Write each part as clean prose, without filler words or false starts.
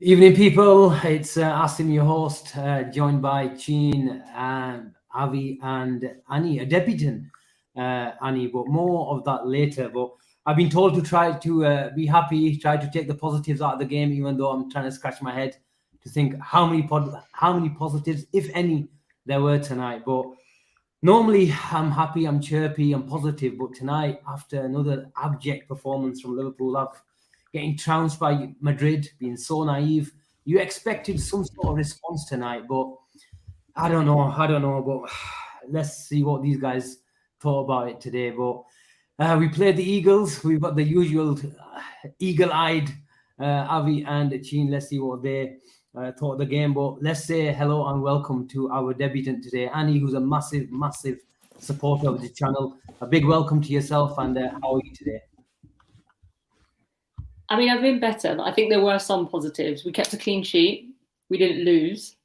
Evening, people. It's Asim, your host, joined by Chin, Avi, and Annie, a debutant, Annie. But more of that later. But I've been told to try to be happy, try to take the positives out of the game, even though I'm trying to scratch my head to think how many positives, if any, there were tonight. But normally, I'm happy, I'm chirpy, I'm positive. But tonight, after another abject performance from Liverpool, I've getting trounced by Madrid, being so naive. You expected some sort of response tonight, but I don't know. But let's see what these guys thought about it today. But we played the Eagles. We've got the usual eagle-eyed Avi and Chin. Let's see what they thought of the game. But let's say hello and welcome to our debutant today, Annie, who's a massive supporter of the channel. A big welcome to yourself, and how are you today? I mean, I've been better. I think there were some positives. We kept a clean sheet. We didn't lose.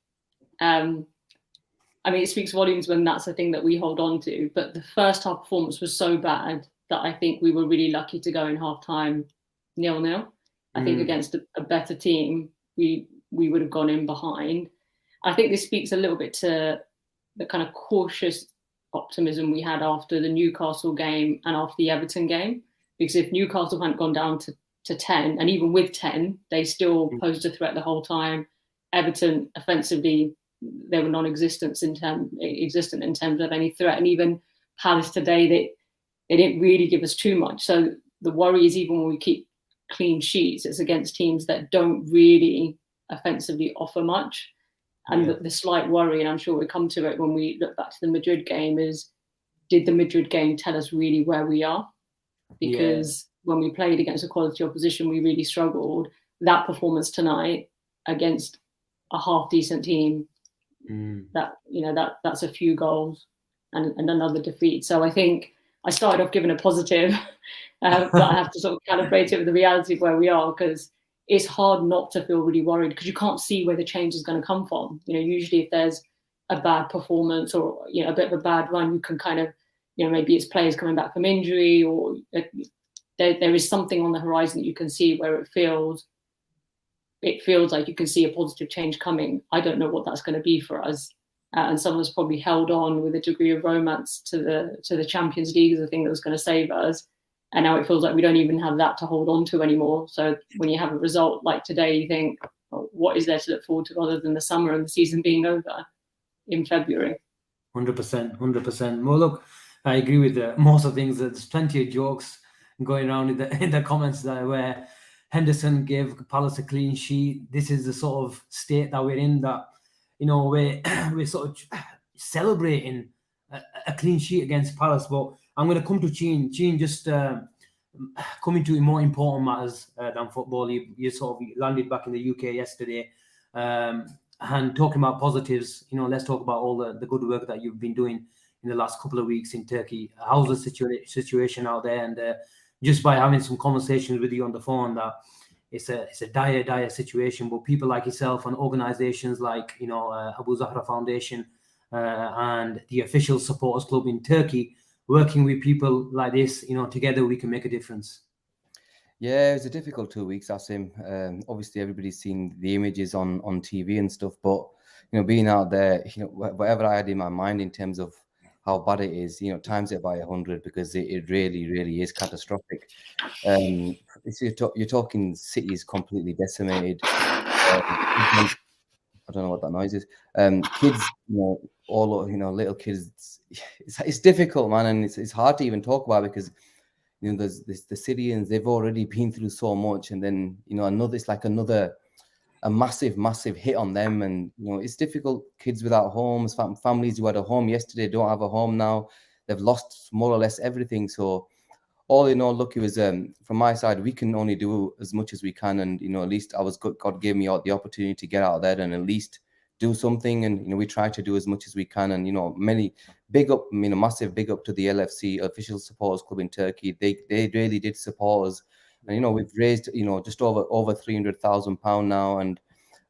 I mean, it speaks volumes when that's the thing that we hold on to. But the first half performance was so bad that I think we were really lucky to go in half-time 0-0. I think against a better team, we would have gone in behind. I think this speaks a little bit to the kind of cautious optimism we had after the Newcastle game and after the Everton game. Because if Newcastle hadn't gone down to 10, and even with 10, they still posed a threat the whole time. Everton offensively, they were non-existent in terms of any threat, and even Palace today, they didn't really give us too much. So the worry is even when we keep clean sheets, it's against teams that don't really offensively offer much. And the slight worry, and I'm sure we'll come to it when we look back to the Madrid game, is did the Madrid game tell us really where we are? Because when we played against a quality opposition, we really struggled. That performance tonight against a half decent team, that's a few goals and another defeat. So I think I started off giving a positive, but I have to sort of calibrate it with the reality of where we are, because it's hard not to feel really worried because you can't see where the change is going to come from. Usually if there's a bad performance or a bit of a bad run, you can kind of, maybe it's players coming back from injury, or there is something on the horizon that you can see where it feels like you can see a positive change coming. I don't know what that's going to be for us. And some of us probably held on with a degree of romance to the Champions League as the thing that was going to save us. And now it feels like we don't even have that to hold on to anymore. So when you have a result like today, you think, oh, what is there to look forward to other than the summer and the season being over in February? 100%. Well, look, I agree with most of the things. There's plenty of jokes going around in the comments where Henderson gave Palace a clean sheet. This is the sort of state that we're in, that we're sort of celebrating a clean sheet against Palace. But I'm going to come to Chin. Chin, just coming to more important matters than football. You sort of landed back in the UK yesterday, and talking about positives. Let's talk about all the good work that you've been doing in the last couple of weeks in Turkey. How's the situation out there? And just by having some conversations with you on the phone, that it's a dire situation. But people like yourself and organizations like Abu Zahra Foundation and the official supporters club in Turkey, working with people like this, together we can make a difference. Yeah, it was a difficult 2 weeks, Asim. Obviously, everybody's seen the images on TV and stuff, but being out there, whatever I had in my mind in terms of how bad it is, times it by 100, because it really is catastrophic. You're talking cities completely decimated. I don't know what that noise is. Kids, all little kids. It's difficult, man, and it's hard to even talk about, because there's the Syrians. They've already been through so much, and then it's like another massive hit on them, and it's difficult. Kids without homes, families who had a home yesterday don't have a home now. They've lost more or less everything. So all in all, look, it was from my side, we can only do as much as we can, and at least God gave me the opportunity to get out there and at least do something, and we try to do as much as we can. And many massive big up to the LFC official supporters club in Turkey. They really did support us, and we've raised just over £300,000 now, and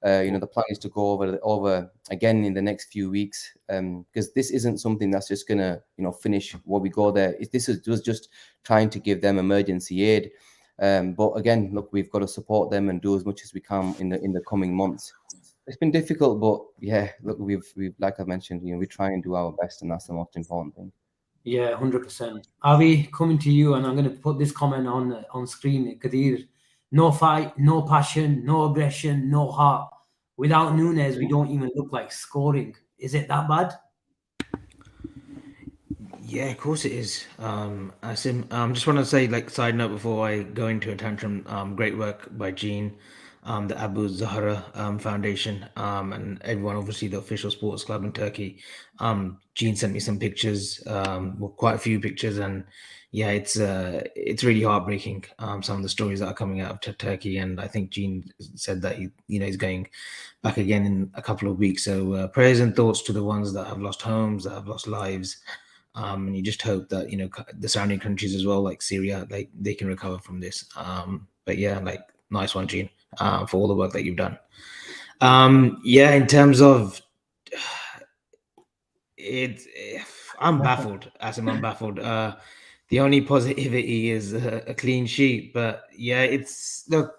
the plan is to go over again in the next few weeks, because this isn't something that's just gonna finish what we go there. This was just trying to give them emergency aid. But again, look, we've got to support them and do as much as we can in the coming months. It's been difficult, but yeah, look, we've like I mentioned, we try and do our best, and that's the most important thing. Yeah, 100%. Avi, coming to you, and I'm going to put this comment on screen. Kadir, no fight, no passion, no aggression, no heart. Without Nunes, we don't even look like scoring. Is it that bad? Yeah, of course it is. Asim, just want to say, like, side note before I go into a tantrum. Great work by Gene, the Abu Zahra Foundation, and everyone. Obviously, the official sports club in Turkey. Gene sent me some pictures, well, quite a few pictures, and yeah, it's really heartbreaking. Some of the stories that are coming out of Turkey, and I think Gene said that he's going back again in a couple of weeks. So prayers and thoughts to the ones that have lost homes, that have lost lives. And you just hope that the surrounding countries as well, like Syria, like they can recover from this. But yeah, like nice one, Gene, for all the work that you've done. Yeah, in terms of it, I'm baffled. Asim, I'm baffled. The only positivity is a clean sheet, but yeah, look.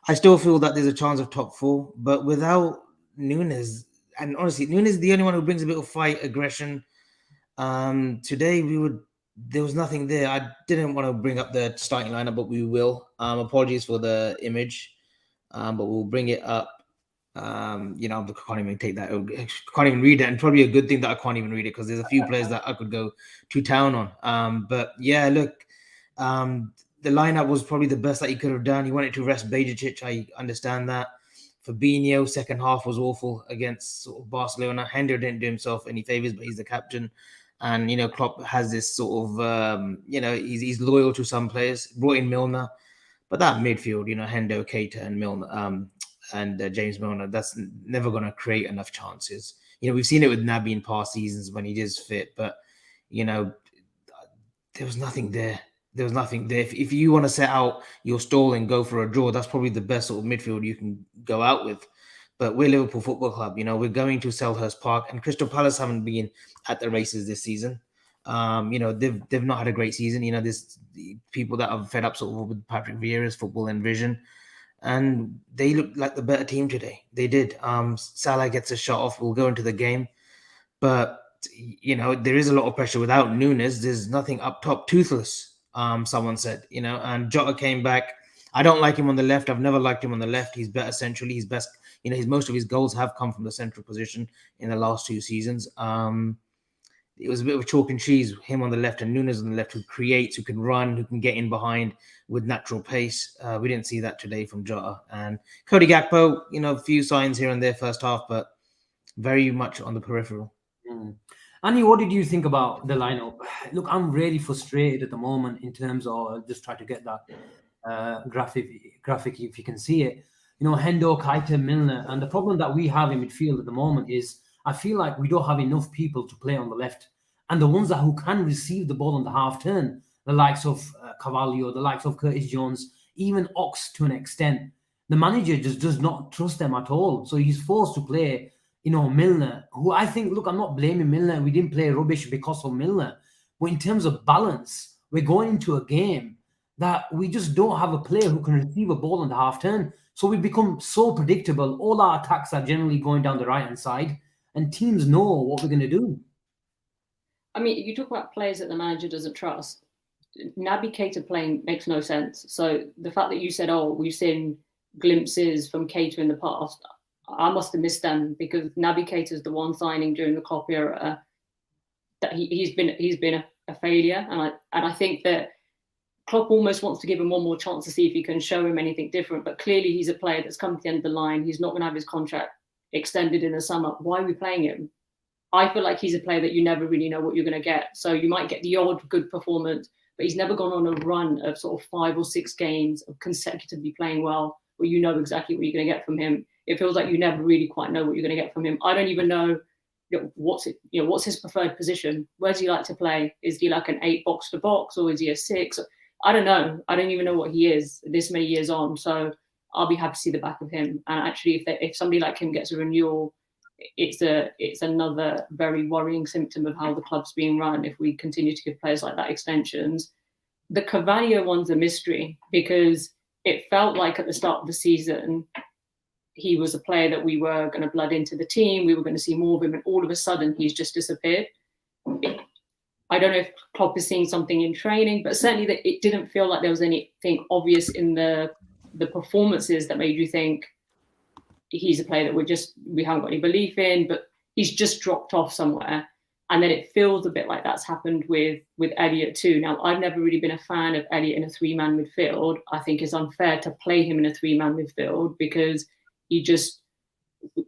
I still feel that there's a chance of top 4, but without Nunes, and honestly, Nunes is the only one who brings a bit of fight, aggression. Today there was nothing there. I didn't want to bring up the starting lineup, but we will. Apologies for the image, but we'll bring it up. I can't even take that. I can't even read it, and probably a good thing that I can't even read it because there's a few players that I could go to town on. But yeah, look, the lineup was probably the best that he could have done. He wanted to rest Bajicic. I understand that. Fabinho, second half was awful against sort of Barcelona. Hendo didn't do himself any favors, but he's the captain. And, Klopp has this sort of, he's loyal to some players. Brought in Milner. But that midfield, Hendo, Keita, and Milner, and James Milner, that's never going to create enough chances. We've seen it with Naby in past seasons when he is fit. But, there was nothing there. There was nothing there. If you want to set out your stall and go for a draw, that's probably the best sort of midfield you can go out with. But we're Liverpool Football Club. We're going to Selhurst Park, and Crystal Palace haven't been at the races this season. They've not had a great season. There's people that are fed up sort of with Patrick Vieira's football and vision, and they look like the better team today. They did. Salah gets a shot off. We'll go into the game, but there is a lot of pressure without Nunes. There's nothing up top. Toothless. Someone said, and Jota came back. I don't like him on the left. I've never liked him on the left. He's better centrally. He's best. Most of his goals have come from the central position in the last 2 seasons. It was a bit of a chalk and cheese, him on the left and Nunes on the left, who creates, who can run, who can get in behind with natural pace. We didn't see that today from Jota. And Cody Gakpo, a few signs here and there first half, but very much on the peripheral. Annie, what did you think about the lineup? Look, I'm really frustrated at the moment in terms of, I'll just try to get that graphic if you can see it. Hendo, Keita, Milner. And the problem that we have in midfield at the moment is I feel like we don't have enough people to play on the left. And the ones who can receive the ball on the half turn, the likes of Carvalho, the likes of Curtis Jones, even Ox to an extent, the manager just does not trust them at all. So he's forced to play Milner, who I think, look, I'm not blaming Milner. We didn't play rubbish because of Milner. But in terms of balance, we're going into a game that we just don't have a player who can receive a ball on the half turn. So we become so predictable. All our attacks are generally going down the right-hand side, and teams know what we're going to do. I mean, you talk about players that the manager doesn't trust. Naby Keita playing makes no sense. So the fact that you said, we've seen glimpses from Keita in the past, I must have missed them, because Naby Keita is the one signing during the Klopp era that he's been a failure, and I think that Klopp almost wants to give him one more chance to see if he can show him anything different. But clearly, he's a player that's come to the end of the line. He's not going to have his contract extended in the summer. Why are we playing him? I feel like he's a player that you never really know what you're going to get. So you might get the odd good performance, but he's never gone on a run of sort of 5 or 6 games of consecutively playing well, where you know exactly what you're going to get from him. It feels like you never really quite know what you're going to get from him. I don't even know what's his preferred position. Where does he like to play? Is he like an 8 box to box, or is he a 6? I don't know. I don't even know what he is this many years on. So I'll be happy to see the back of him. And actually, if somebody like him gets a renewal, it's another very worrying symptom of how the club's being run. If we continue to give players like that extensions, the Carvalho one's a mystery, because it felt like at the start of the season he was a player that we were going to blood into the team. We were going to see more of him, and all of a sudden he's just disappeared. I don't know if Klopp is seeing something in training, but certainly that it didn't feel like there was anything obvious in the performances that made you think he's a player that we haven't got any belief in, but he's just dropped off somewhere. And then it feels a bit like that's happened with Elliott too. Now, I've never really been a fan of Elliott in a 3-man midfield. I think it's unfair to play him in a 3-man midfield, because he just,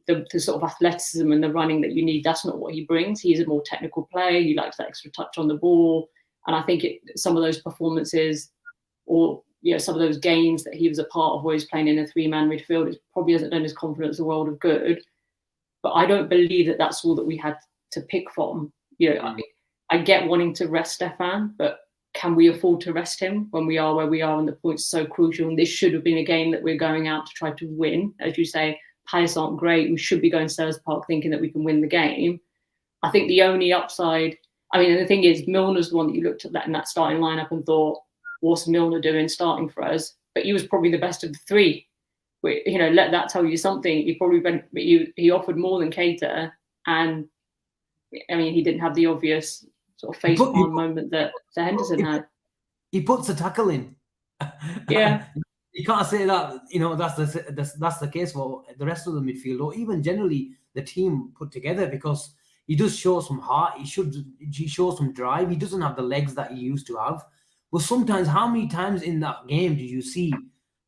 the sort of athleticism and the running that you need, that's not what he brings. He's a more technical player. He likes that extra touch on the ball. And I think some of those performances, or some of those games that he was a part of where he's playing in a 3-man midfield, it probably hasn't done his confidence a world of good. But I don't believe that that's all that we had to pick from. I get wanting to rest Stefan, but can we afford to rest him when we are where we are and the point's so crucial? And this should have been a game that we're going out to try to win. As you say, Palace aren't great. We should be going to Selhurst Park thinking that we can win the game. I think the only upside, and the thing is, Milner's the one that you looked at that in that starting lineup and thought, what's Milner doing starting for us? But he was probably the best of the three. Let that tell you something. He offered more than Keita, and he didn't have the obvious sort of face palm moment that Henderson had. He puts a tackle in. Yeah. You can't say that, that's the case for the rest of the midfield, or even generally the team put together, because he does show some heart. He shows some drive. He doesn't have the legs that he used to have. But sometimes, how many times in that game did you see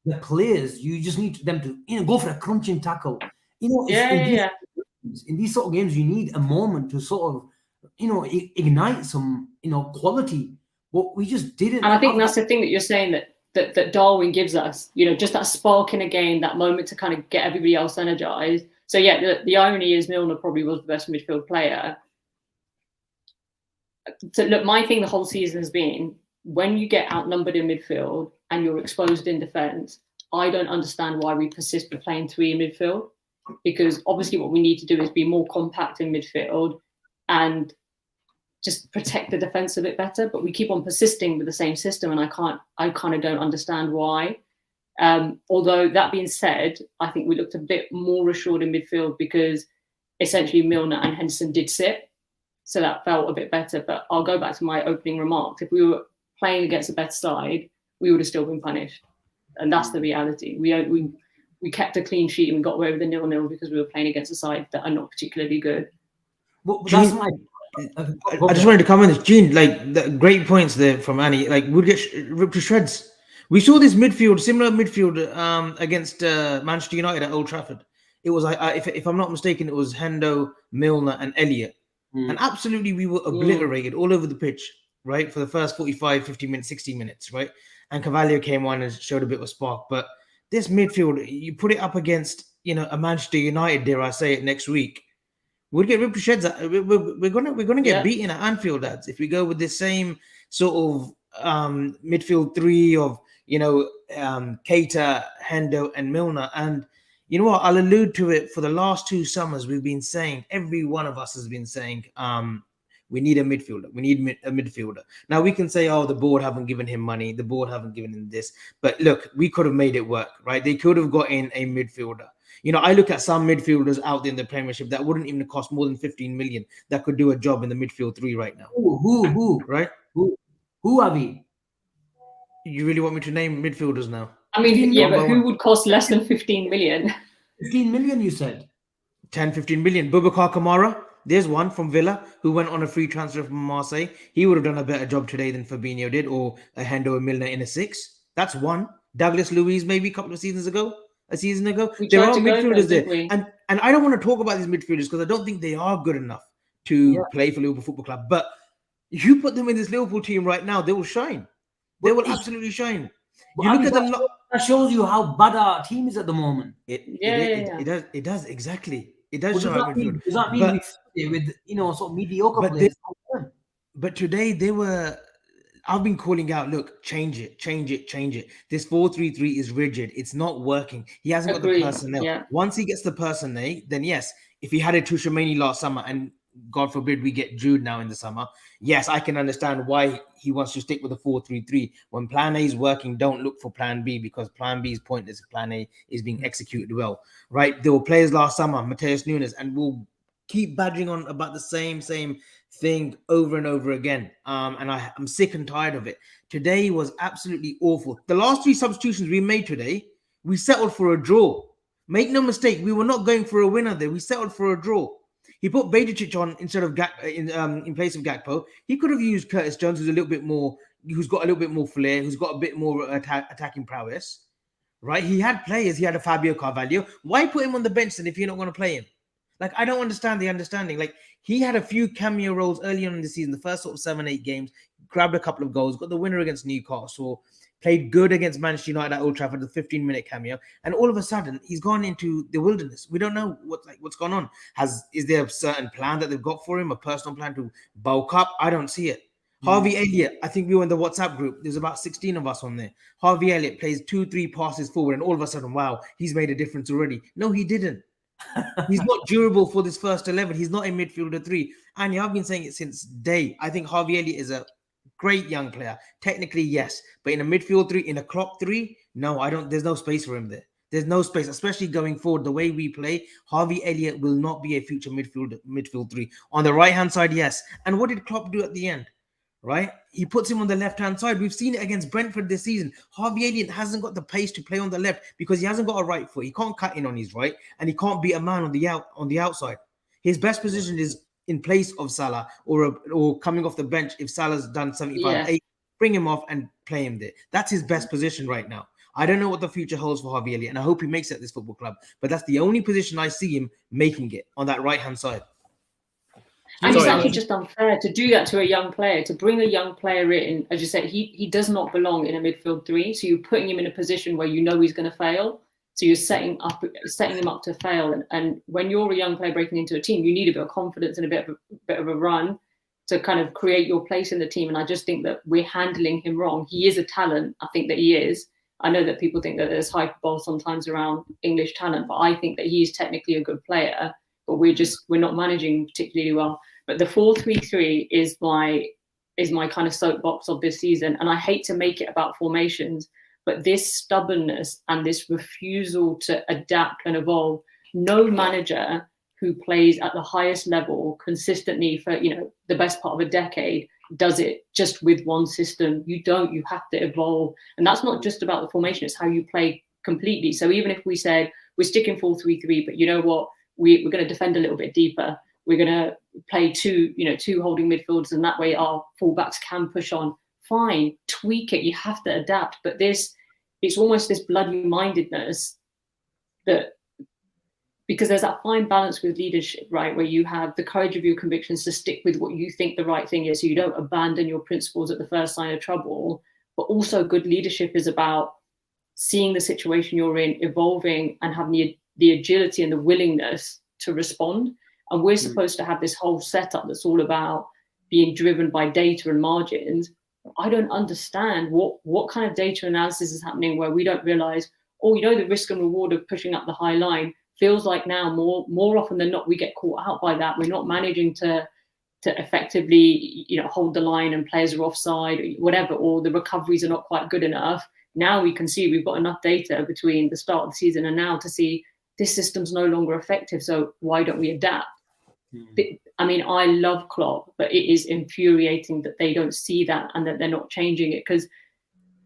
the players, you just need them to go for a crunching tackle? In these sort of games, you need a moment to sort of, ignite some, quality. But we just didn't. And I think that's the thing that you're saying, that Darwin gives us, just that spark in a game, that moment to kind of get everybody else energized. So yeah, the irony is Milner probably was the best midfield player. So look, my thing the whole season has been, when you get outnumbered in midfield and you're exposed in defence, I don't understand why we persist with playing 3 in midfield, because obviously what we need to do is be more compact in midfield and just protect the defence a bit better. But we keep on persisting with the same system, and I kind of don't understand why. Although that being said, I think we looked a bit more assured in midfield, because essentially Milner and Henderson did sit, so that felt a bit better. But I'll go back to my opening remarks. If we were playing against a better side, we would have still been punished, and that's the reality. We kept a clean sheet and we got away with the 0-0 because we were playing against a side that are not particularly good. Well, that's my. I just wanted to comment this, Gene. Great points there from Annie. We'd get ripped to shreds. We saw this similar midfield against Manchester United at Old Trafford. It was, if I'm not mistaken, it was Hendo, Milner, and Elliott, and absolutely we were obliterated all over the pitch, right, for the first 45, 50 minutes, 60 minutes, right. And Carvalho came on and showed a bit of a spark, but this midfield, you put it up against, a Manchester United, dare I say it, next week, we'll get ripped to shreds. We're gonna get beaten at Anfield, lads, if we go with the same sort of midfield 3 of Keita, Hendo, and Milner. And you know what? I'll allude to it. For the last 2 summers, we've been saying, every one of us has been saying, we need a midfielder. We need a midfielder. Now we can say, the board haven't given him money. The board haven't given him this. But look, we could have made it work, right? They could have got in a midfielder. I look at some midfielders out there in the Premiership that wouldn't even cost more than 15 million that could do a job in the midfield 3 right now. Who? Right? Who are we? You really want me to name midfielders now? But who would cost less than 15 million? 15 million, you said? 10, 15 million. Boubacar Kamara, there's one from Villa who went on a free transfer from Marseille. He would have done a better job today than Fabinho did, or a Hendo and Milner in a 6. That's one. Douglas Luiz, maybe a season ago. There are midfielders there. And I don't want to talk about these midfielders because I don't think they are good enough to play for Liverpool Football Club. But you put them in this Liverpool team right now, they will shine. They will absolutely shine. That shows you how bad our team is at the moment. It does exactly. It does show how midfield. Does that mean we with sort of mediocre players? But today they were. I've been calling out. Look, change it. This 4-3-3 is rigid. It's not working. He hasn't got the personnel. Yeah. Once he gets the personnel, then yes. If he had a Tuchemani last summer and God forbid we get Jude now in the summer, yes, I can understand why he wants to stick with a 4-3-3. When plan A is working, don't look for plan B, because plan B is pointless if plan A is being executed well, right? There were players last summer, Mateus Nunes, and we'll keep badgering on about the same thing over and over again. And I'm sick and tired of it. Today was absolutely awful. The last 3 substitutions we made today, we settled for a draw. Make no mistake, we were not going for a winner there. We settled for a draw. He put Bajicic on instead of in place of Gakpo. He could have used Curtis Jones, who's got a little bit more flair, who's got a bit more attacking prowess, right? He had players. He had a Fabio Carvalho. Why put him on the bench then if you're not going to play him? Like, I don't understand the understanding. Like, he had a few cameo roles early on in the season, the first sort of 7-8 games, grabbed a couple of goals, got the winner against Newcastle, played good against Manchester United at Old Trafford, the 15-minute cameo, and all of a sudden he's gone into the wilderness. We don't know what's gone on. Is there a certain plan that they've got for him, a personal plan to bulk up? I don't see it. Harvey Elliott, I think we were in the WhatsApp group. There's about 16 of us on there. Harvey Elliott plays 2-3 passes forward, and all of a sudden, wow, he's made a difference already. No, he didn't. He's not durable for this first 11. He's not a midfielder 3. And I've been saying it since day. I think Harvey Elliott is a great young player. Technically, yes. But in a midfield 3, in a clock 3, no, I don't. There's no space for him there. There's no space, especially going forward. The way we play, Harvey Elliott will not be a future midfield 3. On the right-hand side, yes. And what did Klopp do at the end? Right? He puts him on the left-hand side. We've seen it against Brentford this season. Harvey Elliott hasn't got the pace to play on the left because he hasn't got a right foot. He can't cut in on his right, and he can't beat a man on the outside. His best position is in place of Salah or coming off the bench if Salah's done 75-8. Bring him off and play him there. That's his best position right now. I don't know what the future holds for Harvey Elliott, and I hope he makes it at this football club. But that's the only position I see him making it, on that right-hand side. And it's actually just unfair to do that to a young player, to bring a young player in. As you said, he does not belong in a midfield 3. So you're putting him in a position where you know he's going to fail. So you're setting him up to fail. And when you're a young player breaking into a team, you need a bit of confidence and a bit of a run to kind of create your place in the team. And I just think that we're handling him wrong. He is a talent. I think that he is. I know that people think that there's hyperbole sometimes around English talent, but I think that he's technically a good player. But we're not managing particularly well. But the 4-3-3 is my kind of soapbox of this season. And I hate to make it about formations, but this stubbornness and this refusal to adapt and evolve, no manager who plays at the highest level consistently for, the best part of a decade does it just with one system. You have to evolve. And that's not just about the formation, it's how you play completely. So even if we said we're sticking 4-3-3, but you know what? We're going to defend a little bit deeper. We're going to play two holding midfielders, and that way our fullbacks can push on. Fine, tweak it. You have to adapt. But it's almost this bloody mindedness that, because there's that fine balance with leadership, right, where you have the courage of your convictions to stick with what you think the right thing is, so you don't abandon your principles at the first sign of trouble. But also, good leadership is about seeing the situation you're in, evolving, and having the agility and the willingness to respond. And we're supposed to have this whole setup that's all about being driven by data and margins. I don't understand what kind of data analysis is happening where we don't realize, the risk and reward of pushing up the high line feels like now more often than not, we get caught out by that. We're not managing to effectively, hold the line and players are offside, or whatever, or the recoveries are not quite good enough. Now we can see we've got enough data between the start of the season and now to see this system's no longer effective. So why don't we adapt? I mean, I love Klopp, but it is infuriating that they don't see that and that they're not changing it. Because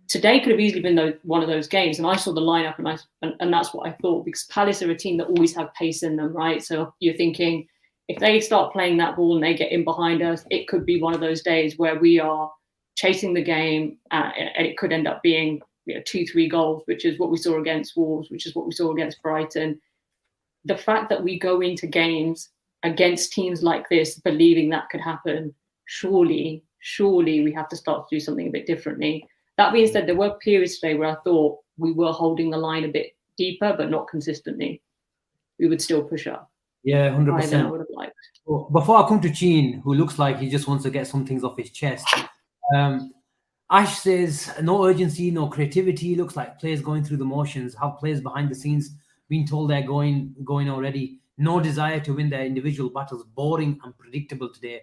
today could have easily been one of those games. And I saw the lineup and that's what I thought, because Palace are a team that always have pace in them, right? So you're thinking, if they start playing that ball and they get in behind us, it could be one of those days where we are chasing the game and it could end up being 2-3 goals, which is what we saw against Wolves, which is what we saw against Brighton. The fact that we go into games against teams like this believing that could happen, surely we have to start to do something a bit differently. That being said, there were periods today where I thought we were holding the line a bit deeper, but not consistently. We would still push up. Yeah, 100%. Higher than I would have liked. Well, before I come to Cheen, who looks like he just wants to get some things off his chest, Ash says no urgency, no creativity. Looks like players going through the motions. Have players behind the scenes been told they're going already? no desire to win their individual battles. Boring and predictable today.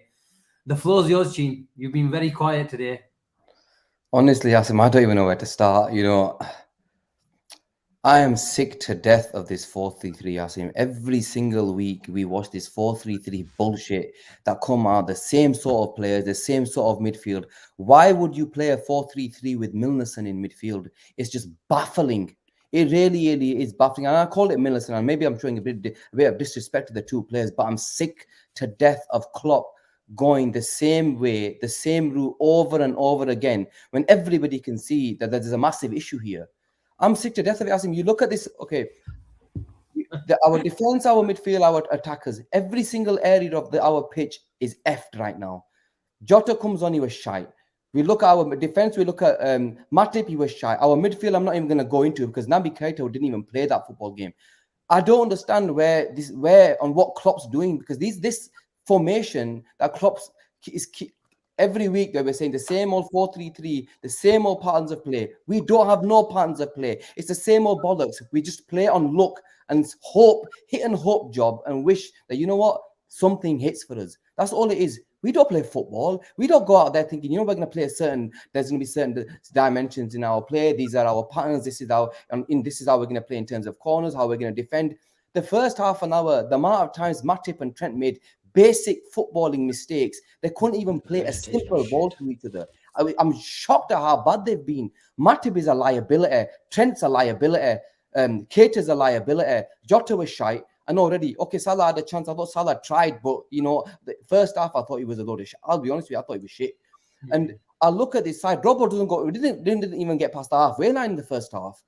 The floor's yours, Chin. You've been very quiet today. Honestly, Asim, I don't even know where to start. I am sick to death of this 4-3-3, Asim. Every single week we watch this 4-3-3 bullshit that come out, the same sort of players, the same sort of midfield. Why would you play a 4-3-3 with Milnerson in midfield? It's just baffling. It really, really is baffling. And I call it Milnerson, and maybe I'm showing a bit of disrespect to the two players, but I'm sick to death of Klopp going the same way, the same route over and over again, when everybody can see that there's a massive issue here. I'm sick to death of it. Asim, you look at this, okay, our defense, our midfield, our attackers, every single area of our pitch is effed right now. Jota comes on, he was shite. We look at our defense, we look at Matip, he was shite. Our midfield, I'm not even going to go into because Naby Keita didn't even play that football game. I don't understand on what Klopp's doing, because this formation that Klopp's is every week that we're saying the same old 4-3-3, the same old patterns of play. We don't have no patterns of play. It's the same old bollocks. We just play on luck and hit and hope job, and wish that, you know what, something hits for us. That's all it is. We don't play football. We don't go out there thinking, we're going to play there's going to be certain dimensions in our play. These are our patterns. This is how we're going to play in terms of corners, how we're going to defend. The first half an hour, the amount of times Matip and Trent made basic footballing mistakes, they couldn't even play a simple ball to each other. I'm shocked at how bad they've been. Matip is a liability. Trent's a liability. Keita's a liability. Jota was shite. And already, okay, Salah had a chance. I thought Salah tried, but the first half I thought he was a load of shit. I'll be honest with you, I thought he was shit. Mm-hmm. And I look at this side. Robbo didn't even get past the halfway line in the first half.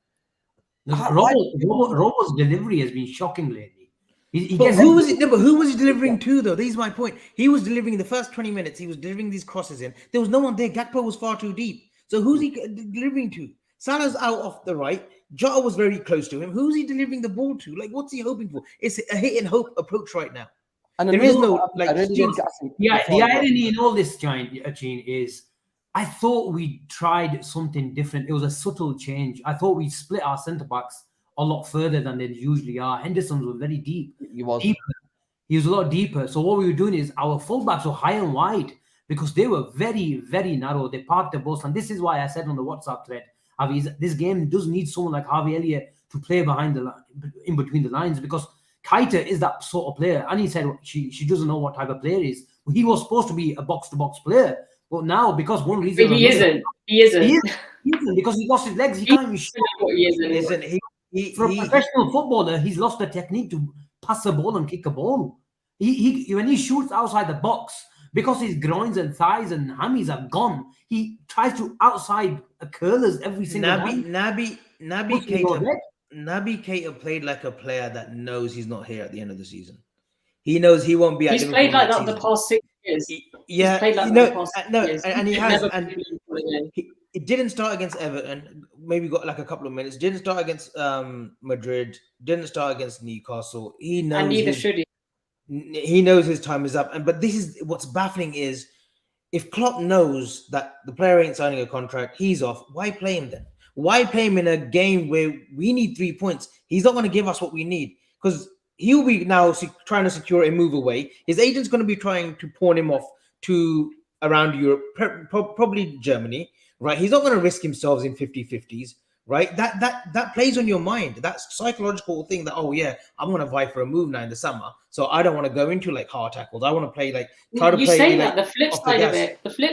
Robbo's delivery has been shocking lately. Who was he delivering to, though? This is my point. He was delivering in the first 20 minutes. He was delivering these crosses in. There was no one there. Gakpo was far too deep. So who's he delivering to? Salah's out off the right. Jota was very close to him. Who's he delivering the ball to? Like, what's he hoping for? It's a hit and hope approach right now. And there is no the irony in all this, Gene, is I thought we tried something different. It was a subtle change. I thought we split our centre backs a lot further than they usually are. Henderson was very deep. He was a lot deeper. So what we were doing is our fullbacks were high and wide because they were very, very narrow. They parked the bus, and this is why I said on the WhatsApp thread, this game does need someone like Harvey Elliott to play in between the lines, because Keita is that sort of player. And he said she doesn't know what type of player he is. He was supposed to be a box-to-box player, but now because one reason he isn't because he lost his legs. He can't even shoot. For a professional footballer, he's lost the technique to pass the ball and kick a ball. He when he shoots outside the box, because his groins and thighs and hammies are gone, he tries to outside curlers every single time. Naby Keita played like a player that knows he's not here at the end of the season. He knows he won't be at Liverpool. He's played like that the past 6 years. He's played like that the past 6 years. And he has. And it didn't start against Everton. Maybe got like a couple of minutes. Didn't start against Madrid. Didn't start against Newcastle. He knows. And neither should he. He knows his time is up. But this is what's baffling is, if Klopp knows that the player ain't signing a contract, he's off. Why play him then? Why play him in a game where we need 3 points? He's not going to give us what we need, because he'll be now trying to secure a move away. His agent's going to be trying to pawn him off to around Europe, probably Germany, right? He's not going to risk himself in 50-50s, right? That plays on your mind. That's psychological thing that, oh yeah, I'm going to vie for a move now in the summer, so I don't want to go into like hard tackles. I want to play the flip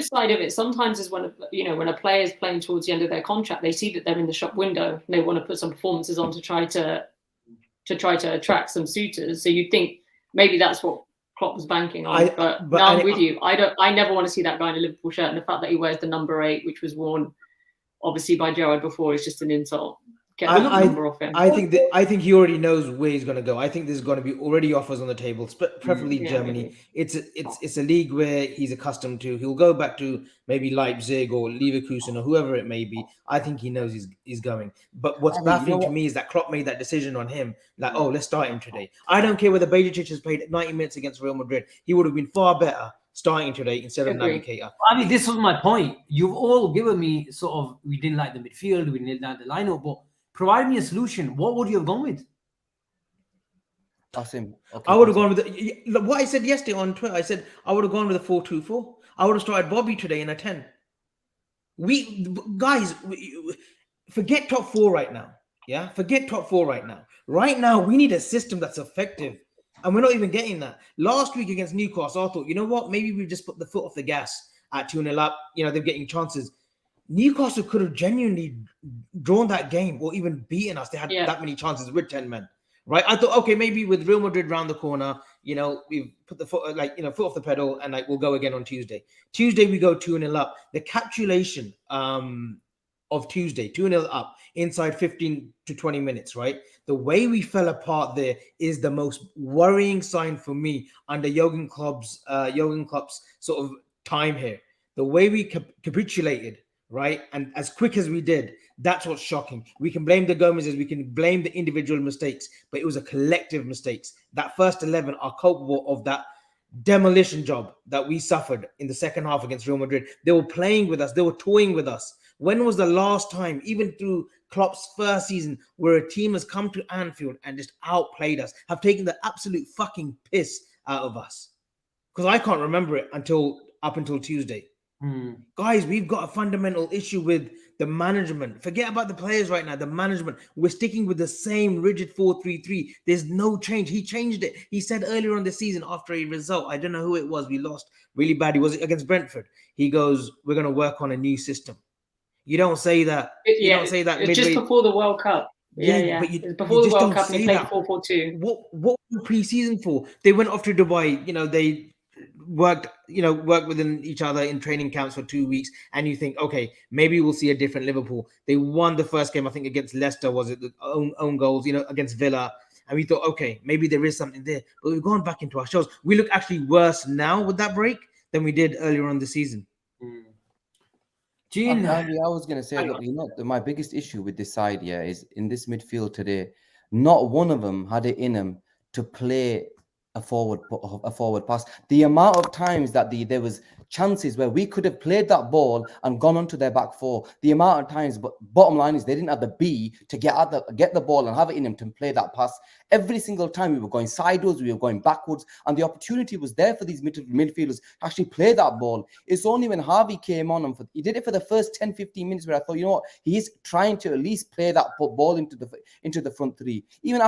side of it sometimes is when a player is playing towards the end of their contract, they see that they're in the shop window and they want to put some performances on to try to attract some suitors. So you think maybe that's what Klopp was banking on. But I'm with you. I never want to see that guy in a Liverpool shirt, and the fact that he wears the number 8, which was worn obviously by Gerrard before, is just an insult. Get the number off him. I think he already knows where he's going to go. I think there's going to be already offers on the table, preferably Germany. Maybe. It's a league where he's accustomed to. He'll go back to maybe Leipzig or Leverkusen or whoever it may be. I think he knows he's going. But what's baffling to me is that Klopp made that decision on him. Like, oh, let's start him today. I don't care whether Bajicic has played 90 minutes against Real Madrid. He would have been far better starting today instead of Naby Keita. This was my point. You've all given me sort of, we didn't like the midfield, we didn't like the lineup, but provide me a solution. What would you have gone with? Asim, okay, I would have Asim. gone with what I said yesterday on Twitter. I said I would have gone with a 4-2-4. I would have started Bobby today in a 10. Guys, forget top four right now. Yeah, forget top four right now. Right now, we need a system that's effective, and we're not even getting that. Last week against Newcastle, I thought, you know what? Maybe we just put the foot off the gas at 2-0 up. You know, they're getting chances. Newcastle could have genuinely drawn that game or even beaten us. They had that many chances with 10 men, right? I thought, okay, maybe with Real Madrid round the corner, you know, we've put the foot, foot off the pedal, and we'll go again on Tuesday. Tuesday we go 2-0 up. The capitulation of Tuesday, 2-0 up inside 15 to 20 minutes, right? The way we fell apart there is the most worrying sign for me under Jurgen Klopp's sort of time here. The way we capitulated, right? And as quick as we did, that's what's shocking. We can blame the Gomez's, we can blame the individual mistakes, but it was a collective mistakes. That first 11 are culpable of that demolition job that we suffered in the second half against Real Madrid. They were playing with us. They were toying with us. When was the last time, even through Klopp's first season, where a team has come to Anfield and just outplayed us, have taken the absolute fucking piss out of us? Because I can't remember it up until Tuesday. Guys, we've got a fundamental issue with the management. Forget about the players right now. The management. We're sticking with the same rigid 4-3-3. There's no change. He changed it. He said earlier on the season after a result, I don't know who it was, we lost really badly. Was it against Brentford? He goes, we're going to work on a new system. You don't say that. You don't say that. It's just before the World Cup. Yeah. But before the World Cup, he played 4-4-2. What were pre-season for? They went off to Dubai. You know, they worked within each other in training camps for 2 weeks, and you think, okay, maybe we'll see a different Liverpool. They won the first game, I think, against Leicester. Was it the own goals? You know, against Villa. And we thought, okay, maybe there is something there. But we've gone back into our shells. We look actually worse now with that break than we did earlier on the season. Gene, I was going to say, look, you know, my biggest issue with this side, is in this midfield today, not one of them had it in them to play a forward pass. The amount of times that there was chances where we could have played that ball and gone onto their back four. The amount of times, but bottom line is they didn't have the B to get the ball and have it in them to play that pass. Every single time we were going sideways, we were going backwards, and the opportunity was there for these midfielders to actually play that ball. It's only when Harvey came on and he did it for the first 10-15 minutes where I thought, you know what, he's trying to at least play that ball into the front three. Even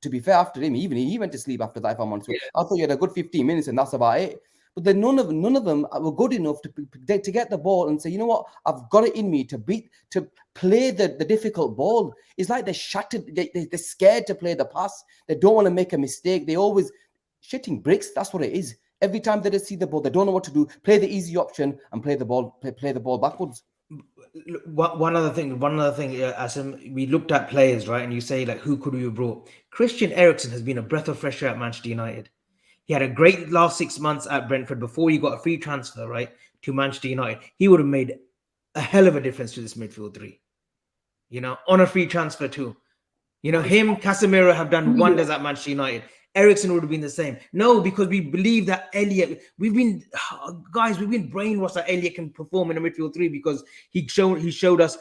to be fair, after him, he went to sleep after that, if I'm honest with you. I thought he had a good 15 minutes and that's about it. But then none of them were good enough to get the ball and say, you know what, I've got it in me to play the difficult ball. It's like they're shattered. They're scared to play the pass. They don't want to make a mistake. They always shitting bricks. That's what it is. Every time they just see the ball, they don't know what to do. Play the easy option and play the ball backwards. One other thing, Asim, we looked at players, right? And you say, like, who could we have brought? Christian Eriksen has been a breath of fresh air at Manchester United. He had a great last 6 months at Brentford before he got a free transfer, right, to Manchester United. He would have made a hell of a difference to this midfield three, you know, on a free transfer too. You know, him, Casemiro have done wonders at Manchester United. Eriksen would have been the same. No, because we believe that Elliott, we've been brainwashed that Elliott can perform in a midfield three because he showed us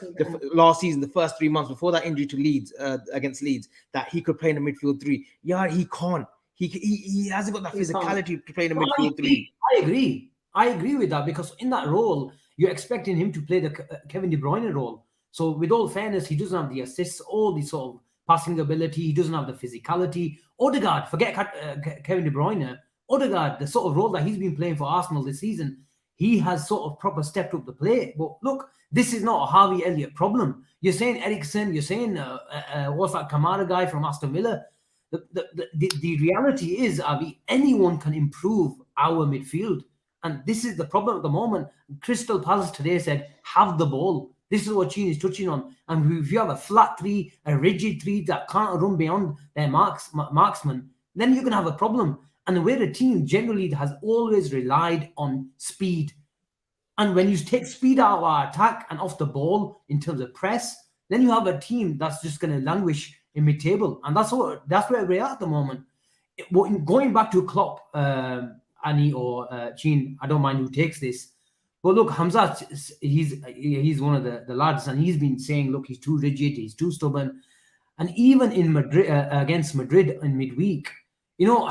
last season, the first 3 months before that injury to Leeds, against Leeds, that he could play in a midfield three. Yeah, he can't. He hasn't got that physicality to play in a midfield three. I agree with that, because in that role, you're expecting him to play the Kevin De Bruyne role. So with all fairness, he doesn't have the assists, all the sort of passing ability. He doesn't have the physicality. Odegaard, forget Kevin De Bruyne. Odegaard, the sort of role that he's been playing for Arsenal this season, he has sort of proper stepped up the play. But look, this is not a Harvey Elliott problem. You're saying Eriksen, you're saying, what's that Kamara guy from Aston Villa? The reality is, Avi, anyone can improve our midfield. And this is the problem at the moment. Crystal Palace today said, have the ball. This is what Chin is touching on. And if you have a flat three, a rigid three that can't run beyond their marksman, then you're going to have a problem. And we're a team generally that has always relied on speed. And when you take speed out of our attack and off the ball in terms of press, then you have a team that's just going to languish in mid-table. And that's where we're at the moment. Going back to Klopp, Annie or Chin, I don't mind who takes this. But look, Hamza, he's one of the lads, and he's been saying, look, he's too rigid, he's too stubborn. And even in Madrid, against Madrid in midweek, you know,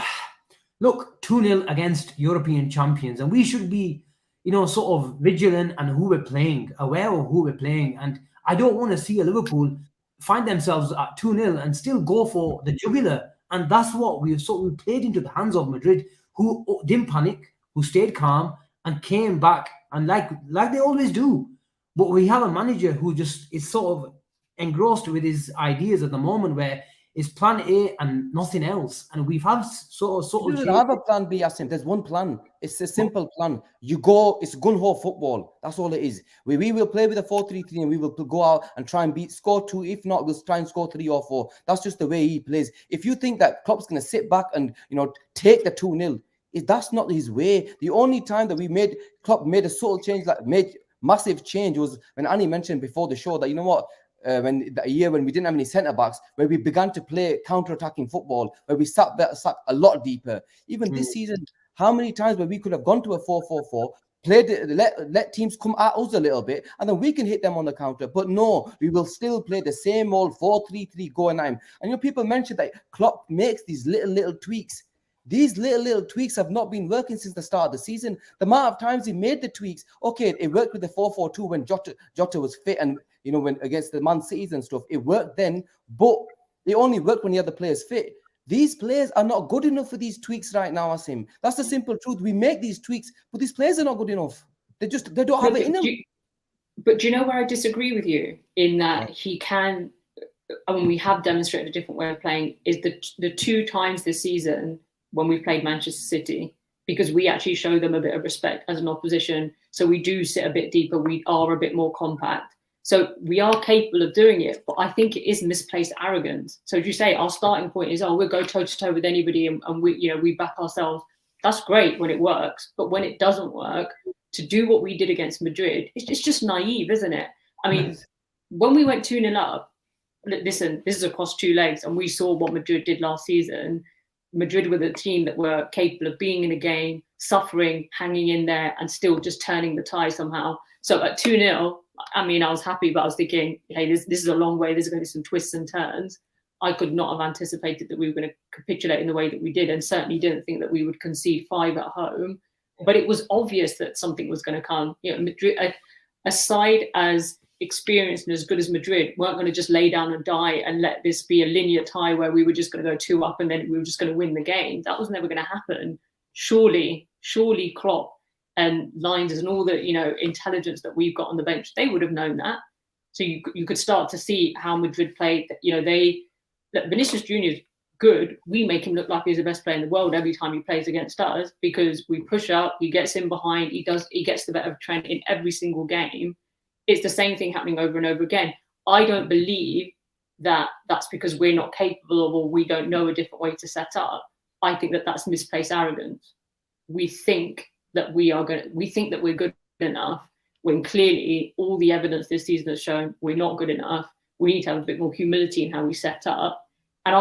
look, 2-0 against European champions, and we should be, you know, sort of vigilant and who we're playing, aware of who we're playing. And I don't want to see a Liverpool find themselves at 2-0 and still go for the jugular. And that's what we played into the hands of Madrid, who didn't panic, who stayed calm and came back, and like they always do. But we have a manager who just is sort of engrossed with his ideas at the moment, where it's plan A and nothing else. And we've had sort You of don't have a plan B, Asim. There's one plan. It's a simple plan. You go, it's gun-ho football. That's all it is. We will play with a 4-3-3 and we will go out and try and score 2. If not, we'll try and score 3 or 4. That's just the way he plays. If you think that Klopp's going to sit back and, you know, take the 2-0, that's not his way. The only time that Klopp made a subtle change, like made massive change, was when Annie mentioned before the show that, you know what, when the year when we didn't have any centre backs, where we began to play counter-attacking football, where we sat a lot deeper. Even this season, how many times where we could have gone to a 4-4-4, let teams come at us a little bit, and then we can hit them on the counter. But no, we will still play the same old 4-3-3 going at him. And you know, people mentioned that Klopp makes these little tweaks. These little tweaks have not been working since the start of the season. The amount of times he made the tweaks, okay, it worked with the 4-4-2 when Jota was fit, and you know, when against the Man Cities and stuff, it worked then, but it only worked when he had the players fit. These players are not good enough for these tweaks right now, Asim. That's the simple truth. We make these tweaks, but these players are not good enough. They don't have it in them. But do you know where I disagree with you? In that he can, I mean, we have demonstrated a different way of playing, is the 2 times this season when we've played Manchester City, because we actually show them a bit of respect as an opposition. So we do sit a bit deeper. We are a bit more compact. So we are capable of doing it, but I think it is misplaced arrogance. So as you say, our starting point is, we'll go toe to toe with anybody, and we, you know, we back ourselves. That's great when it works, but when it doesn't work, to do what we did against Madrid, it's just naive, isn't it? I mean, when we went 2-0 up, listen, this is across 2 legs, and we saw what Madrid did last season. Madrid were the team that were capable of being in a game, suffering, hanging in there, and still just turning the tide somehow. So at 2-0, I mean, I was happy, but I was thinking, hey, this is a long way. There's going to be some twists and turns. I could not have anticipated that we were going to capitulate in the way that we did, and certainly didn't think that we would concede 5 at home. But it was obvious that something was going to come. You know, Madrid, a side as experienced and as good as Madrid, weren't going to just lay down and die and let this be a linear tie where we were just going to go 2 up and then we were just going to win the game. That was never going to happen. Surely Klopp and Lines and all the, you know, intelligence that we've got on the bench, they would have known that. So you could start to see how Madrid played. You know, Vinicius Junior is good. We make him look like he's the best player in the world every time he plays against us, because we push up, he gets in behind, he gets the better of Trent in every single game. It's the same thing happening over and over again. I don't believe that that's because we're not capable of, or we don't know a different way to set up. I think that that's misplaced arrogance. We think that we're good enough, when clearly all the evidence this season has shown we're not good enough. We need to have a bit more humility in how we set up. And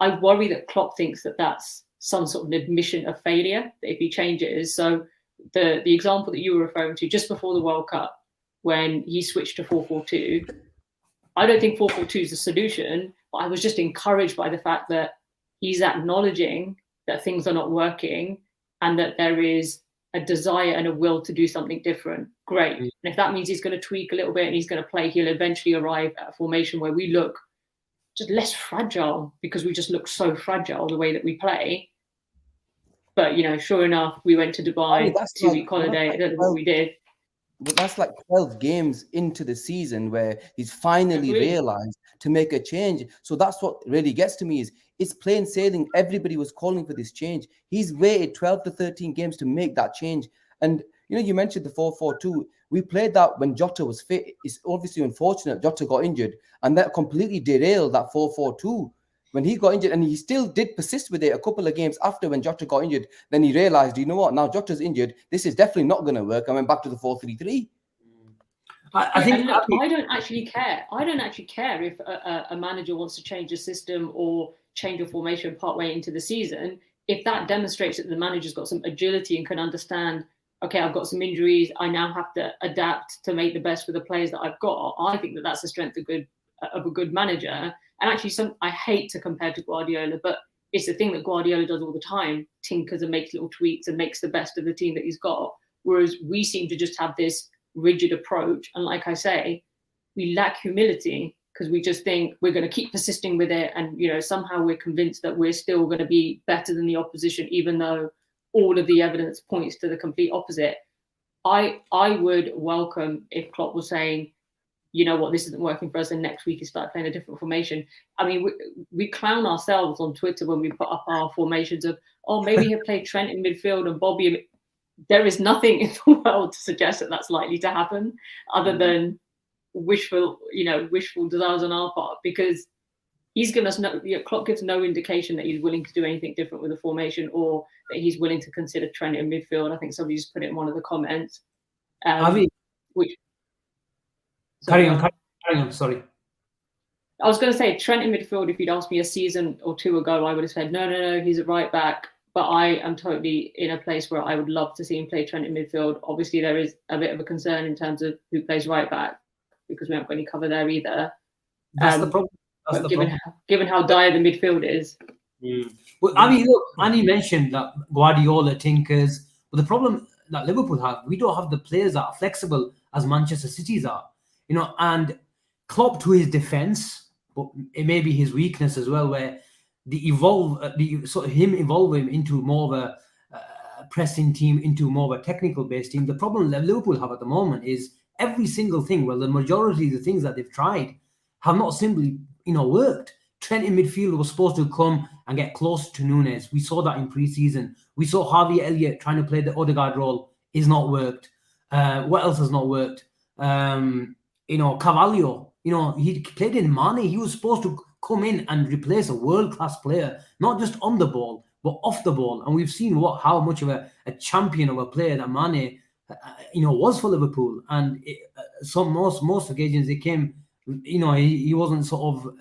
I worry that Klopp thinks that that's some sort of an admission of failure, that if he changes. So the example that you were referring to just before the World Cup, when he switched to 4-4-2, I don't think 4-4-2 is the solution, but I was just encouraged by the fact that he's acknowledging that things are not working and that there is a desire and a will to do something different. Great. And if that means he's going to tweak a little bit and he's going to play, he'll eventually arrive at a formation where we look just less fragile, because we just look so fragile the way that we play. But, you know, sure enough, we went to Dubai, 2-week holiday. I don't know what we did. But that's like 12 games into the season where he's finally realized to make a change. So that's what really gets to me, is it's plain sailing. Everybody was calling for this change. He's waited 12 to 13 games to make that change. And, you know, you mentioned the 4-4-2. We played that when Jota was fit. It's obviously unfortunate Jota got injured, and that completely derailed that 4-4-2. When he got injured, and he still did persist with it a couple of games after when Jota got injured, then he realized, you know what, now Jota's injured, this is definitely not going to work. I went back to the 4-3-3. I think, look, I don't actually care. I don't actually care if a manager wants to change a system or change a formation partway into the season. If that demonstrates that the manager's got some agility and can understand, okay, I've got some injuries, I now have to adapt to make the best with the players that I've got. I think that that's the strength of a good manager. And actually, I hate to compare to Guardiola, but it's the thing that Guardiola does all the time, tinkers and makes little tweaks and makes the best of the team that he's got. Whereas we seem to just have this rigid approach. And like I say, we lack humility because we just think we're going to keep persisting with it. And, somehow we're convinced that we're still going to be better than the opposition, even though all of the evidence points to the complete opposite. I would welcome if Klopp was saying, you know what, this isn't working for us, and next week he start playing a different formation. I mean, we clown ourselves on Twitter when we put up our formations of, maybe he'll play Trent in midfield and Bobby. There is nothing in the world to suggest that that's likely to happen, other than wishful desires on our part, because he's given us Klopp gives no indication that he's willing to do anything different with the formation, or that he's willing to consider Trent in midfield. I think somebody just put it in one of the comments. Carry on. Sorry. I was going to say Trent in midfield. If you'd asked me a season or two ago, I would have said no, he's a right back. But I am totally in a place where I would love to see him play Trent in midfield. Obviously, there is a bit of a concern in terms of who plays right back, because we haven't got any cover there either. That's the problem. Given how dire the midfield is. Well, I mean, look, Annie mentioned that Guardiola tinkers, but the problem that Liverpool have, we don't have the players that are flexible as Manchester City's are. And Klopp, to his defense, but it may be his weakness as well, where him evolving into more of a pressing team, into more of a technical based team. The problem that Liverpool have at the moment is every single thing, the majority of the things that they've tried have not simply, worked. Trent in midfield was supposed to come and get close to Núñez. We saw that in pre-season. We saw Harvey Elliott trying to play the Odegaard role. It's not worked. What else has not worked? Carvalho, he played in Mane. He was supposed to come in and replace a world-class player, not just on the ball, but off the ball. And we've seen how much of a champion of a player that Mane, was for Liverpool. And most occasions it came, he wasn't sort of,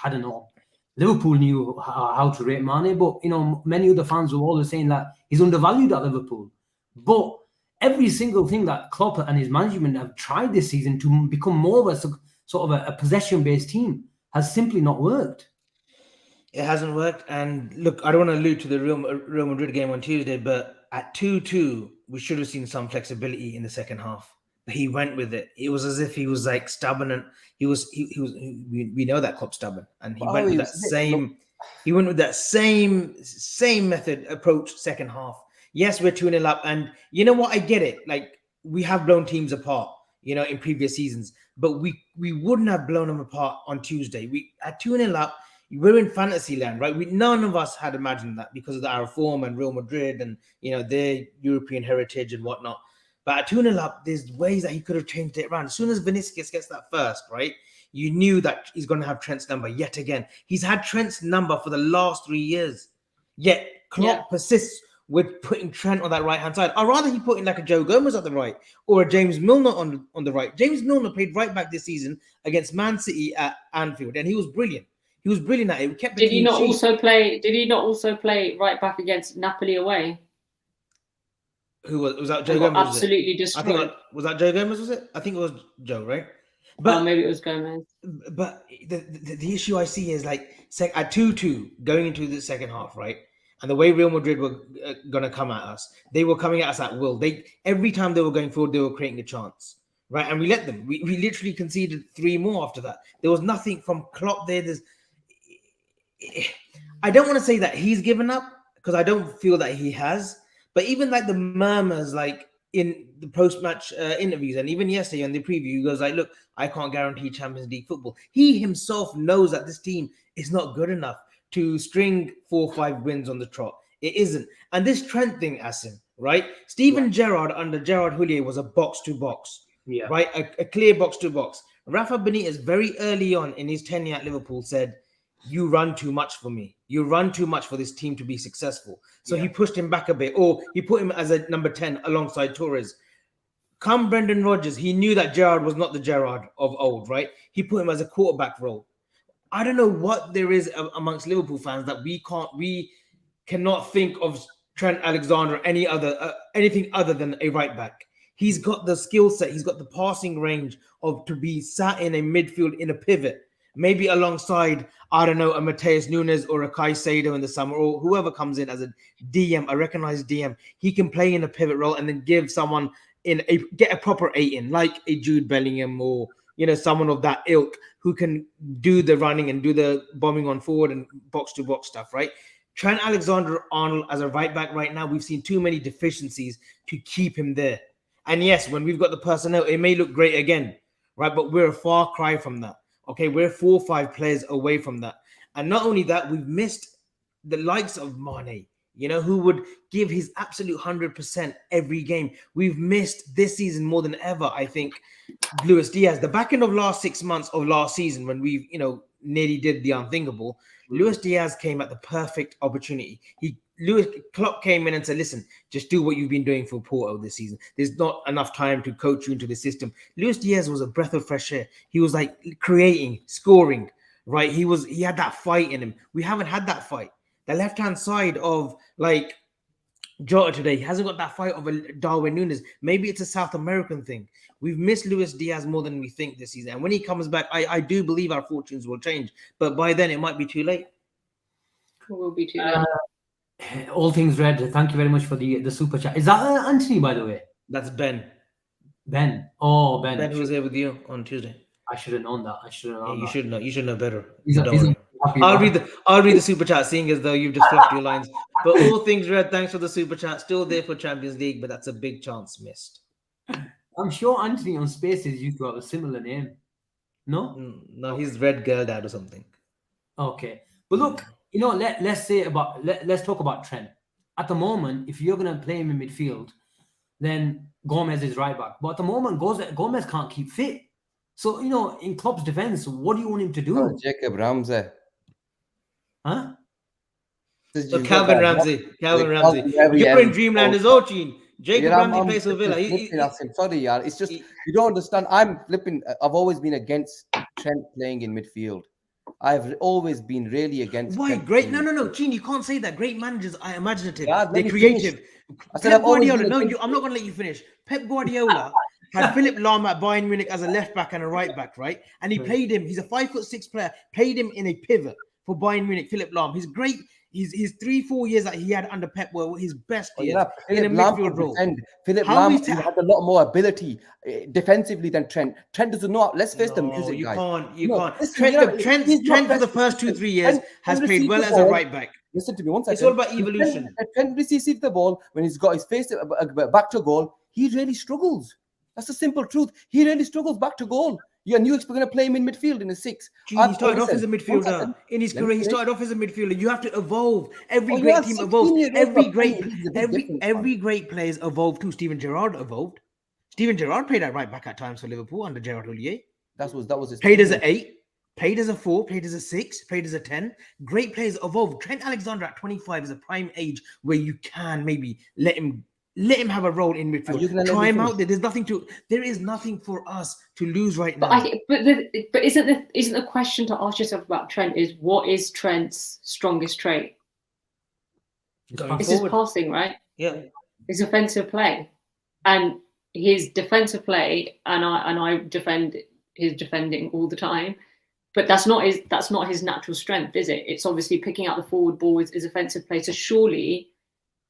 I don't know, Liverpool knew how to rate Mane, but, many other fans were always saying that he's undervalued at Liverpool. But every single thing that Klopp and his management have tried this season to become more of a possession-based team has simply not worked. It hasn't worked. And look, I don't want to allude to the Real Madrid game on Tuesday, but at 2-2, we should have seen some flexibility in the second half. But he went with it. It was as if he was like stubborn, and we know that Klopp's stubborn, and he went with that same. He went with that same method approach second half. Yes, we're 2-0 up, and you know what? I get it. Like, we have blown teams apart, in previous seasons, but we wouldn't have blown them apart on Tuesday. We at 2-0 up, we're in fantasy land, right? None of us had imagined that because of our form and Real Madrid and their European heritage and whatnot. But at 2-0 up, there's ways that he could have changed it around. As soon as Vinicius gets that first, right, you knew that he's going to have Trent's number yet again. He's had Trent's number for the last 3 years, yet Klopp persists with putting Trent on that right-hand side. I'd rather he put in like a Joe Gomez at the right or a James Milner on the right. James Milner played right back this season against Man City at Anfield, and he was brilliant. He was brilliant at it. We kept Did he not also play right back against Napoli away? Who was that? Joe Gomez? Absolutely destroyed. Was that Joe Gomez? Was it? I think it was Joe, right? But maybe it was Gomez. But the issue I see is like at 2-2 going into the second half, right? And the way Real Madrid were going to come at us, they were coming at us at will. Every time they were going forward, they were creating a chance, right? And we let them. We literally conceded 3 more after that. There was nothing from Klopp there. I don't want to say that he's given up, because I don't feel that he has. But even like the murmurs, like in the post-match interviews, and even yesterday on the preview, he goes like, "Look, I can't guarantee Champions League football." He himself knows that this team is not good enough to string 4 or 5 wins on the trot. It isn't. And this Trent thing, Asim, right? Steven Gerrard under Gerard Houllier was a box-to-box, right? A clear box-to-box. Rafa Benitez very early on in his tenure at Liverpool said, "You run too much for me. You run too much for this team to be successful." So he pushed him back a bit, or he put him as a number 10 alongside Torres. Come Brendan Rodgers, he knew that Gerrard was not the Gerrard of old, right? He put him as a quarterback role. I don't know what there is amongst Liverpool fans that we cannot think of Trent Alexander anything other than a right back. He's got the skill set, he's got the passing range to be sat in a midfield in a pivot. maybe alongside, I don't know, a Mateus Nunes or a Caicedo in the summer, or whoever comes in as a DM, a recognized DM, he can play in a pivot role and then give someone get a proper 8 in, like a Jude Bellingham or, you know, someone of that ilk who can do the running and do the bombing on forward and box to box stuff, right? Trent Alexander-Arnold as a right back right now, we've seen too many deficiencies to keep him there. And yes, when we've got the personnel, it may look great again, right? But we're a far cry from that. Okay, we're 4 or 5 players away from that. And not only that, we've missed the likes of Mane, you know, who would give his absolute 100% every game. We've missed this season more than ever, I think, Luis Diaz. The back end of last 6 months of last season, when we, you know, nearly did the unthinkable, Luis Diaz came at the perfect opportunity. Klopp came in and said, listen, just do what you've been doing for Porto this season. There's not enough time to coach you into the system. Luis Diaz was a breath of fresh air. He was like creating, scoring, right? He had that fight in him. We haven't had that fight. The left-hand side of like Jota today, he hasn't got that fight of a Darwin Núñez. Maybe it's a South American thing. We've missed Luis Diaz more than we think this season. And when he comes back, I do believe our fortunes will change. But by then, it might be too late. It will be too late. All things red. Thank you very much for the super chat. Is that Anthony, by the way? That's Ben. Ben. Oh, Ben. Ben, who was here with you on Tuesday. I should have known that. You should know. You should know better. He's I'll read the super chat, seeing as though you've just fluffed your lines. But all things red. Thanks for the super chat. Still there for Champions League, but that's a big chance missed. I'm sure Anthony on Spaces used to have a similar name. No? No, he's Red Girl Dad or something. Okay. But look, you know, let's talk about Trent. At the moment, if you're going to play him in midfield, then Gomez is right back. But at the moment, Gomez can't keep fit. So, you know, in Klopp's defense, what do you want him to do? Oh, Jacob Ramsey. Huh? So Calvin Ramsey. You're in Dreamland as well, Gene. Jacob Ramsey plays for Villa. Sorry, yaar. It's just, you don't understand. I've always been against Trent playing in midfield. I've always been really against. Why? Great. No, Gene, you can't say that. Great managers are imaginative. Yeah, they're creative. Pep Guardiola. No, I'm not going to let you finish. Pep Guardiola had Philip Lahm at Bayern Munich as a left back and a right back, right? And he played him. He's a 5'6" player. Played him in a pivot for Bayern Munich. Philip Lahm. He's great. His 3-4 years that he had under Pep were his best years in a midfield role. Philip Lahm had a lot more ability defensively than Trent. Trent doesn't know. Let's face the music, guys. You can't. Trent for the first 2-3 years has played well as a right back. Listen to me one second. It's all about evolution. Trent receives the ball when he's got his face back to goal. He really struggles. That's the simple truth. He really struggles back to goal. And you expect going to play him in midfield in a 6. He started off as a midfielder. In his career, he started off as a midfielder. You have to evolve. Every great team evolves. Every great players evolve too. Steven Gerrard evolved. Steven Gerrard played at right back at times for Liverpool under Gerard Houllier. That was his played as an 8, played as a 4, played as a 6, played as a 10. Great players evolve. Trent Alexander at 25 is a prime age where you can maybe let him have a role in midfield. Try him out there. There is nothing for us to lose right now. But isn't the question to ask yourself about Trent is what is Trent's strongest trait? It's his passing, right? Yeah. His offensive play. And his defensive play, and I defend his defending all the time, but that's not his natural strength, is it? It's obviously picking out the forward ball is offensive play. So surely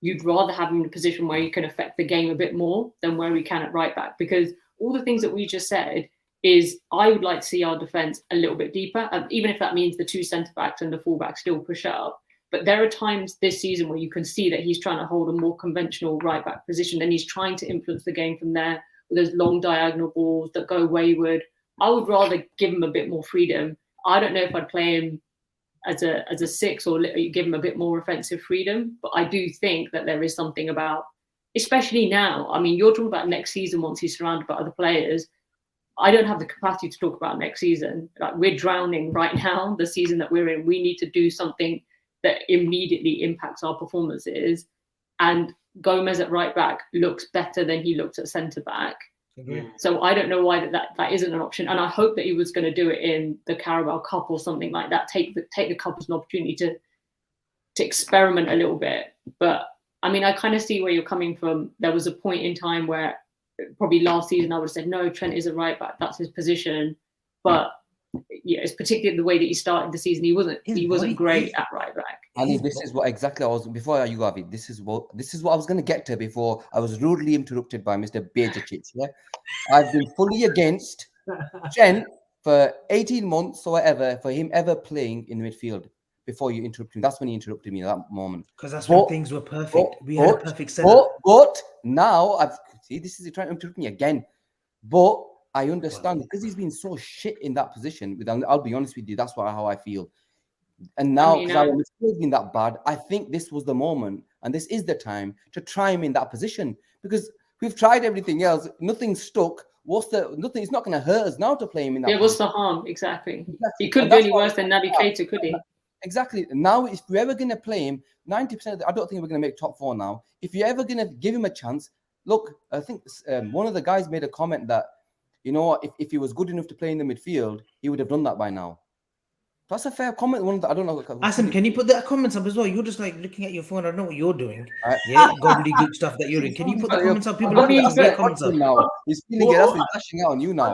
you'd rather have him in a position where he can affect the game a bit more than where he can at right back, because all the things that we just said is I would like to see our defense a little bit deeper, even if that means the 2 centre backs and the full back still push up. But there are times this season where you can see that he's trying to hold a more conventional right back position and he's trying to influence the game from there with those long diagonal balls that go wayward. I would rather give him a bit more freedom. I don't know if I'd play him as a 6 or give him a bit more offensive freedom. But I do think that there is something about, especially now, I mean, you're talking about next season once he's surrounded by other players. I don't have the capacity to talk about next season. Like, we're drowning right now, the season that we're in. We need to do something that immediately impacts our performances. And Gomez at right back looks better than he looked at centre back. Agreed. So I don't know why that isn't an option. And I hope that he was going to do it in the Carabao Cup or something like that. Take the cup as an opportunity to experiment a little bit. But I mean, I kind of see where you're coming from. There was a point in time where probably last season I would have said, no, Trent is a right back. That's his position. But yeah, it's particularly the way that he started the season. He wasn't great at right back. And this is what exactly I was before you, Avi. This is what I was going to get to before I was rudely interrupted by Mr. Bejacic. Yeah, I've been fully against Trent for 18 months or whatever for him ever playing in midfield. Before you interrupted me, that's when you interrupted me at that moment. Because that's when things were perfect. We had a perfect setup. But now this is trying to interrupt me again. But I understand because he's been so shit in that position. I'll be honest with you, that's how I feel. And now, because I was been that bad, I think this was the moment, and this is the time to try him in that position because we've tried everything else, nothing stuck. Nothing? It's not going to hurt us now to play him in that. Yeah, what's the harm? Exactly. He couldn't do any worse than Naby Keita, could he? Exactly. Now, if we're ever going to play him, 90%. I don't think we're going to make top 4 now. If you're ever going to give him a chance, look, I think one of the guys made a comment that, you know what, if he was good enough to play in the midfield, he would have done that by now. That's a fair comment. One that I don't know. Asim, can you put the comments up as well? You're just like looking at your phone. I don't know what you're doing. Yeah, gobbledygook stuff that you're doing. Can you put the comments up? People are putting the comments up now. He's feeling it. That's lashing out on you now.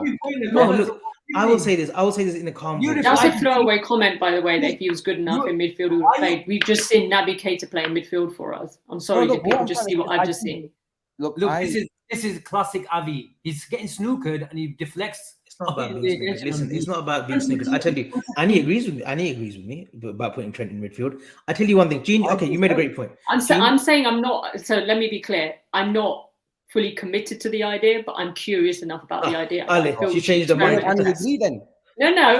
No, look, I will say this in a calm way. That's a throwaway comment, by the way, that if he was good enough in midfield, he would have played. We've just seen Naby Keita play in midfield for us. I'm sorry, did people just see what I've just seen? Look, this is classic Avi. He's getting snookered and he deflects. It's not about being snookered. Listen, it's not about being snookered. I tell you, Annie agrees with me about putting Trent in midfield. I tell you one thing, Gene. Okay, you made a great point. I'm saying I'm not. So let me be clear. I'm not fully committed to the idea, but I'm curious enough about the idea. She changed her mind. And agree then. No,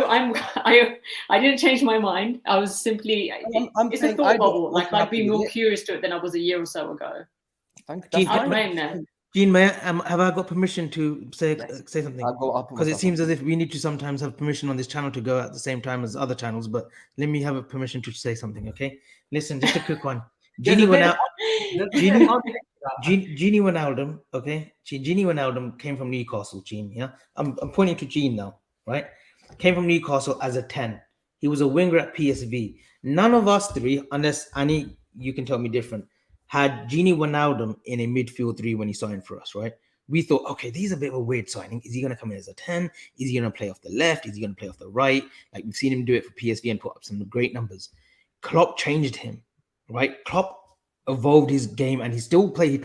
I didn't change my mind. I was simply it's a thought bubble. Like I'd be more curious to it than I was a year or so ago. Gene, have I got permission to say something? Because it seems as if we need to sometimes have permission on this channel to go at the same time as other channels, but let me have a permission to say something, okay? Listen, just a quick one. Genie Wijnaldum, okay? Genie Wijnaldum came from Newcastle, Gene, yeah? I'm pointing to Gene now, right? Came from Newcastle as a 10. He was a winger at PSV. None of us three, unless Annie, you can tell me different, had Genie Wijnaldum in a midfield 3 when he signed for us, right? We thought, okay, this is a bit of a weird signing. Is he going to come in as a 10? Is he going to play off the left? Is he going to play off the right? Like we've seen him do it for PSV and put up some great numbers. Klopp changed him, right? Klopp evolved his game and he still played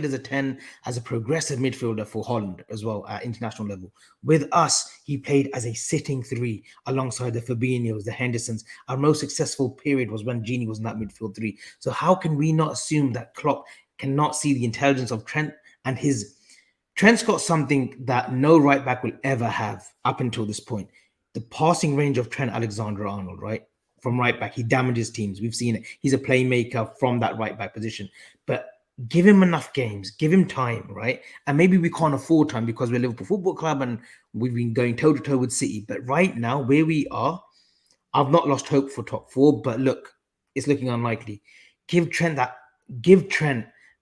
as a 10 as a progressive midfielder for Holland as well at international level. With us, he played as a sitting 3 alongside the Fabinhos, the Hendersons. Our most successful period was when Genie was in that midfield 3. So how can we not assume that Klopp cannot see the intelligence of Trent and Trent's got something that no right back will ever have up until this point. The passing range of Trent Alexander-Arnold, right? From right back, he damages teams. We've seen it. He's a playmaker from that right back position. But give him enough games, give him time, right? And maybe we can't afford time because we're Liverpool Football Club and we've been going toe-to-toe with City. But right now, where we are, I've not lost hope for top 4, but look, it's looking unlikely. Give Trent that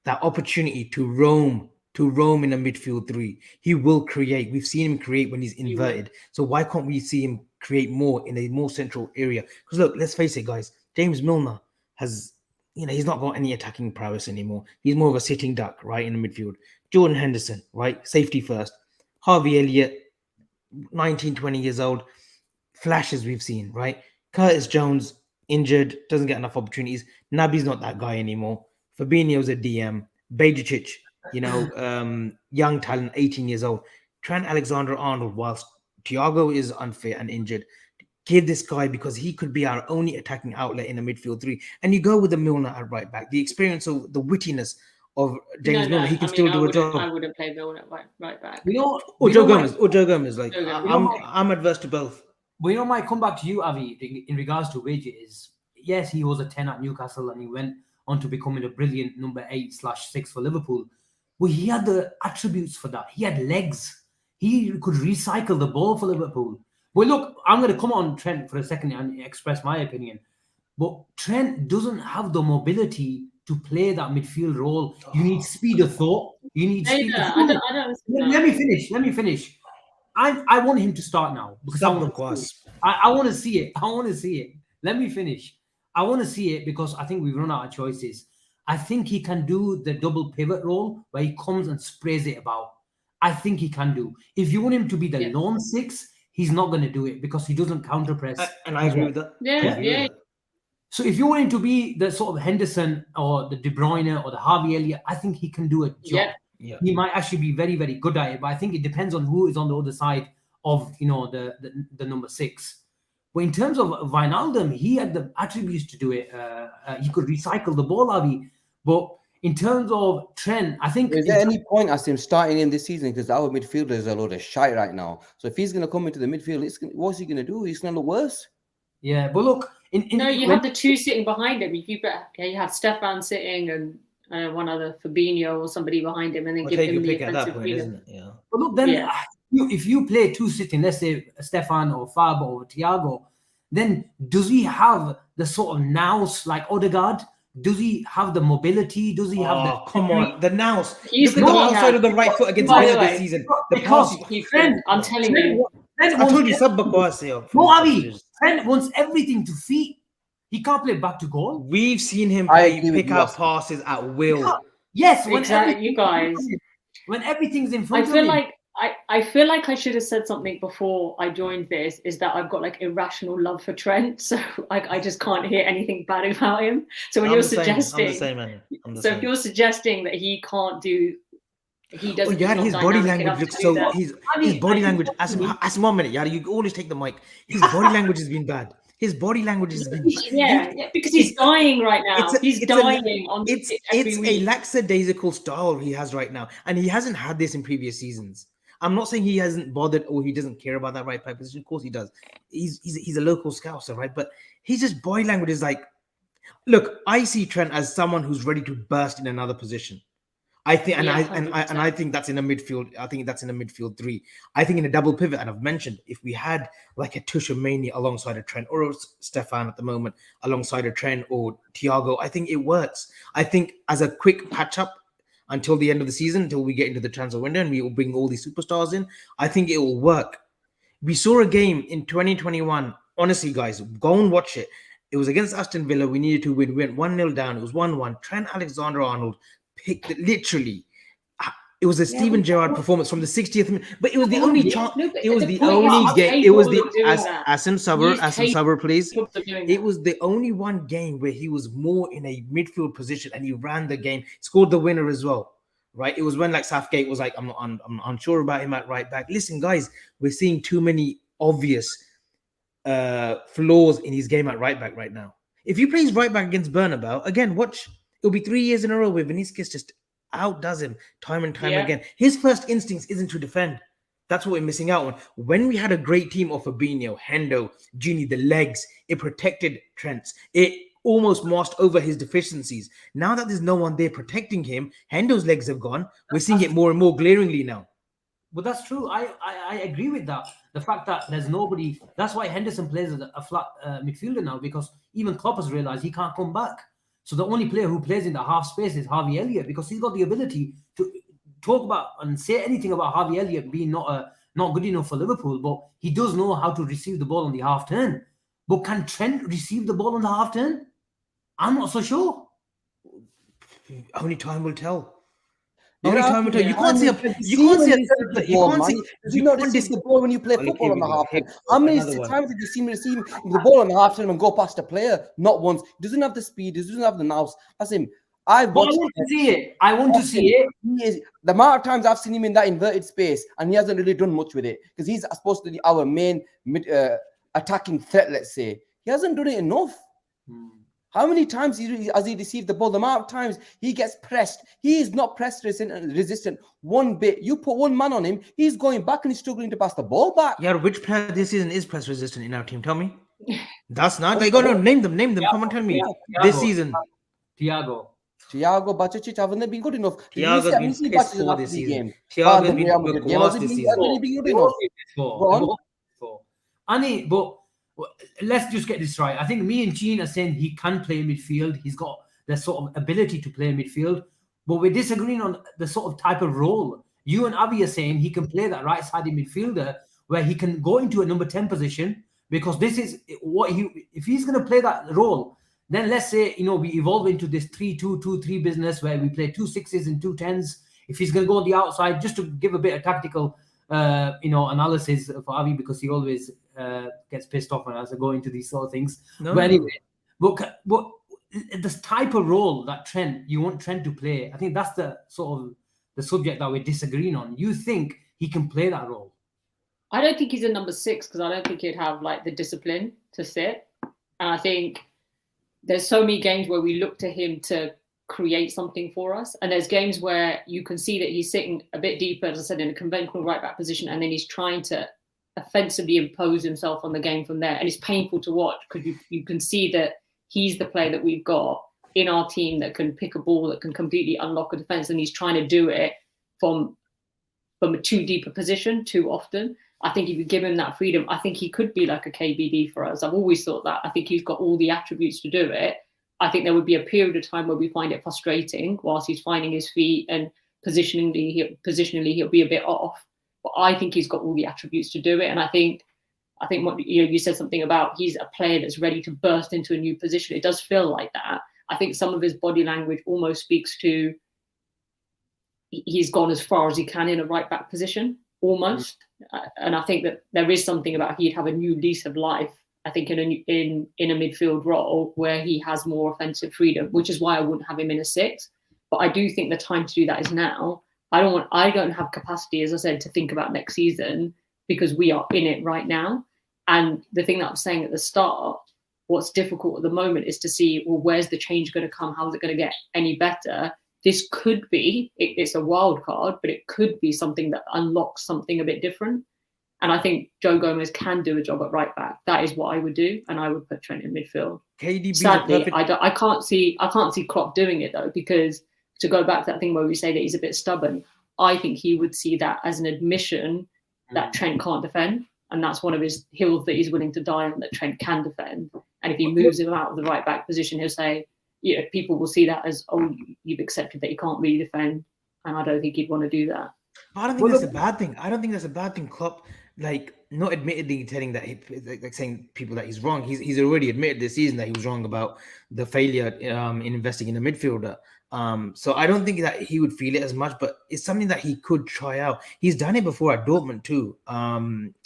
opportunity to roam in a midfield 3. He will create. We've seen him create when he's inverted. So why can't we see him create more in a more central area? Because look, let's face it, guys. James Milner has, he's not got any attacking prowess anymore. He's more of a sitting duck, right, in the midfield. Jordan Henderson, right, safety first. Harvey Elliott, 19, 20 years old. Flashes we've seen, right? Curtis Jones, injured, doesn't get enough opportunities. Naby's not that guy anymore. Fabinho's a DM. Bejacic, young talent, 18 years old. Trent Alexander-Arnold, whilst Thiago is unfit and injured, give this guy because he could be our only attacking outlet in a midfield 3. And you go with the Milner at right back. The experience of the wittiness of James Milner, he can still do a job. I wouldn't play Milner at right back. Or Joe Gomez. Like I'm adverse to both. But my comeback to you, Avi, in regards to wages, yes, he was a 10 at Newcastle and he went on to becoming a brilliant number 8/6 for Liverpool. But he had the attributes for that. He had legs. He could recycle the ball for Liverpool. Well, look, I'm going to come on Trent for a second and express my opinion. But Trent doesn't have the mobility to play that midfield role. You need speed of thought. You need speed of thought. Let me finish. I want him to start now. Because I want to see it. Let me finish. I want to see it because I think we've run out of choices. I think he can do the double pivot role where he comes and sprays it about. I think he can do. If you want him to be the lone 6, he's not going to do it because he doesn't counter press. And I agree with that. I Yeah, agree with yeah. that. So if you want him to be the sort of Henderson or the De Bruyne or the Harvey Elliott, I think he can do a job. Yeah. Yeah. He might actually be very, very good at it, but I think it depends on who is on the other side of, you know, the number 6. But in terms of Wijnaldum, he had the attributes to do it. He could recycle the ball, Avi. But in terms of Trent, I think... Is there any point as him starting in this season? Because our midfielder is a load of shite right now. So if he's going to come into the midfield, what's he going to do? He's going to look worse. Yeah, but look... You have the 2 sitting behind him. You have Stefan sitting and one other Fabinho or somebody behind him, and then give him the offensive freedom. Isn't it? Yeah. But look, then if you play 2 sitting, let's say Stefan or Fab or Thiago, then does he have the sort of nous like Odegaard? Does he have the mobility? Does he have the... come on, the nous. He's Look at the outside of the right foot against Villa this season. The pass. I'm telling you. I told you, No, Avi, Trent wants everything to feet. He can't play back to goal. We've seen him pick out passes at will. Yes, exactly. You guys. When everything's in front I of feel him. like I feel like I should have said something before I joined this, is that I've got like irrational love for Trent. So I just can't hear anything bad about him. So when you're suggesting, if you're suggesting that he can't do, he doesn't. Yeah, his body language looks so. His body language. As 1 minute, yeah, you always take the mic. His body language has been bad. His body language has been because he's dying right now. He's dying on. It's a lackadaisical style he has right now, and he hasn't had this in previous seasons. I'm not saying he hasn't bothered or he doesn't care about that right back position. Of course he does. He's a local scouser, right? But his just body language is like, look, I see Trent as someone who's ready to burst in another position. I think, I think that's in a midfield. I think that's in a midfield 3. I think in a double pivot, and I've mentioned if we had like a Tuchemani alongside a Trent or a Stefan at the moment alongside a Trent or Thiago, I think it works. I think as a quick patch up until the end of the season, until we get into the transfer window and we will bring all these superstars in, I think it will work. We saw a game in 2021. Honestly, guys, go and watch it. It was against Aston Villa. We needed to win. We went 1-0 down. It was 1-1. Trent Alexander-Arnold picked it literally. It was a Steven Gerrard performance from the 60th minute, but it was the only chance. It was the only game. It was the Asim Sabr, please. It was the only one game where he was more in a midfield position and he ran the game, scored the winner as well. Right? It was when like Southgate was like, I'm unsure about him at right back. Listen, guys, we're seeing too many obvious flaws in his game at right back right now. If he plays right back against Bernabeu again, watch. It'll be 3 years in a row where Vinicius just outdoes him time and time again. His first instinct isn't to defend. That's what we're missing out on. When we had a great team of Fabinho, Hendo, Gini, the legs, it protected Trent. It almost masked over his deficiencies. Now that there's no one there protecting him, Hendo's legs have gone. We're seeing it more and more glaringly now. But that's true. I agree with that. The fact that there's nobody. That's why Henderson plays as a flat midfielder now, because even Klopp has realized he can't come back. So the only player who plays in the half space is Harvey Elliott, because he's got the ability to talk about and say anything about Harvey Elliott being not good enough for Liverpool, but he does know how to receive the ball on the half turn. But can Trent receive the ball on the half turn? I'm not so sure. Only time will tell. You can't see the ball when you play football on the half turn. How many times did you see him receive the ball on the half turn and go past a player? Not once. He doesn't have the speed. He doesn't have the nous. That's him. I want to see it. I want to see it. The amount of times I've seen him in that inverted space, and he hasn't really done much with it, because he's supposed to be our main attacking threat, let's say. He hasn't done it enough. How many times has he received the ball? The amount of times he gets pressed. He is not press resistant one bit. You put one man on him, he's going back and he's struggling to pass the ball back. Yeah, which player this season is press resistant in our team? Tell me. That's not. They go name them. Come on, tell me. This season. Thiago, Bacic, haven't they been good enough? Thiago's been pissed poor this season. Thiago's been worse this season. Annie, but let's just get this right. I think me and Gene are saying he can play midfield. He's got the sort of ability to play midfield, but we're disagreeing on the sort of type of role. You and Avi are saying he can play that right-sided midfielder where he can go into a number 10 position, because this is what if he's going to play that role, then let's say, we evolve into this 3-2-2-3 business where we play 2 6s and 2 10s. If he's going to go on the outside, just to give a bit of tactical analysis for Avi because he always gets pissed off when I go into these sort of things. No, but no. anyway, but this type of role that you want Trent to play, I think that's the sort of the subject that we're disagreeing on. You think he can play that role? I don't think he's a number 6 because I don't think he'd have like the discipline to sit. And I think there's so many games where we look to him to create something for us. And there's games where you can see that he's sitting a bit deeper, as I said, in a conventional right back position. And then he's trying to offensively impose himself on the game from there. And it's painful to watch because you can see that he's the player that we've got in our team that can pick a ball, that can completely unlock a defense. And he's trying to do it from a too deep a position too often. I think if you give him that freedom, I think he could be like a KBD for us. I've always thought that. I think he's got all the attributes to do it. I think there would be a period of time where we find it frustrating whilst he's finding his feet and positionally he'll be a bit off. But I think he's got all the attributes to do it. And I think what you said something about he's a player that's ready to burst into a new position. It does feel like that. I think some of his body language almost speaks to he's gone as far as he can in a right back position, almost. And I think that there is something about he'd have a new lease of life, I think, in a midfield role where he has more offensive freedom, which is why I wouldn't have him in a 6. But I do think the time to do that is now. I don't have capacity, as I said, to think about next season because we are in it right now. And the thing that I'm saying at the start, what's difficult at the moment is to see, well, where's the change going to come? How is it going to get any better? This could be, it's a wild card, but it could be something that unlocks something a bit different. And I think Joe Gomez can do a job at right back. That is what I would do, and I would put Trent in midfield. Sadly, I can't see Klopp doing it though, because to go back to that thing where we say that he's a bit stubborn, I think he would see that as an admission that Trent can't defend, and that's one of his hills that he's willing to die on, that Trent can defend. And if he moves him out of the right back position, he'll say, yeah, people will see that as, oh, you've accepted that you can't really defend, and I don't think he'd want to do that. But I don't think that's a bad thing. I don't think that's a bad thing. Klopp, like, not admittedly telling that, like saying people that he's wrong. He's already admitted this season that he was wrong about the failure in investing in a midfielder. So I don't think that he would feel it as much, but it's something that he could try out. He's done it before at Dortmund too.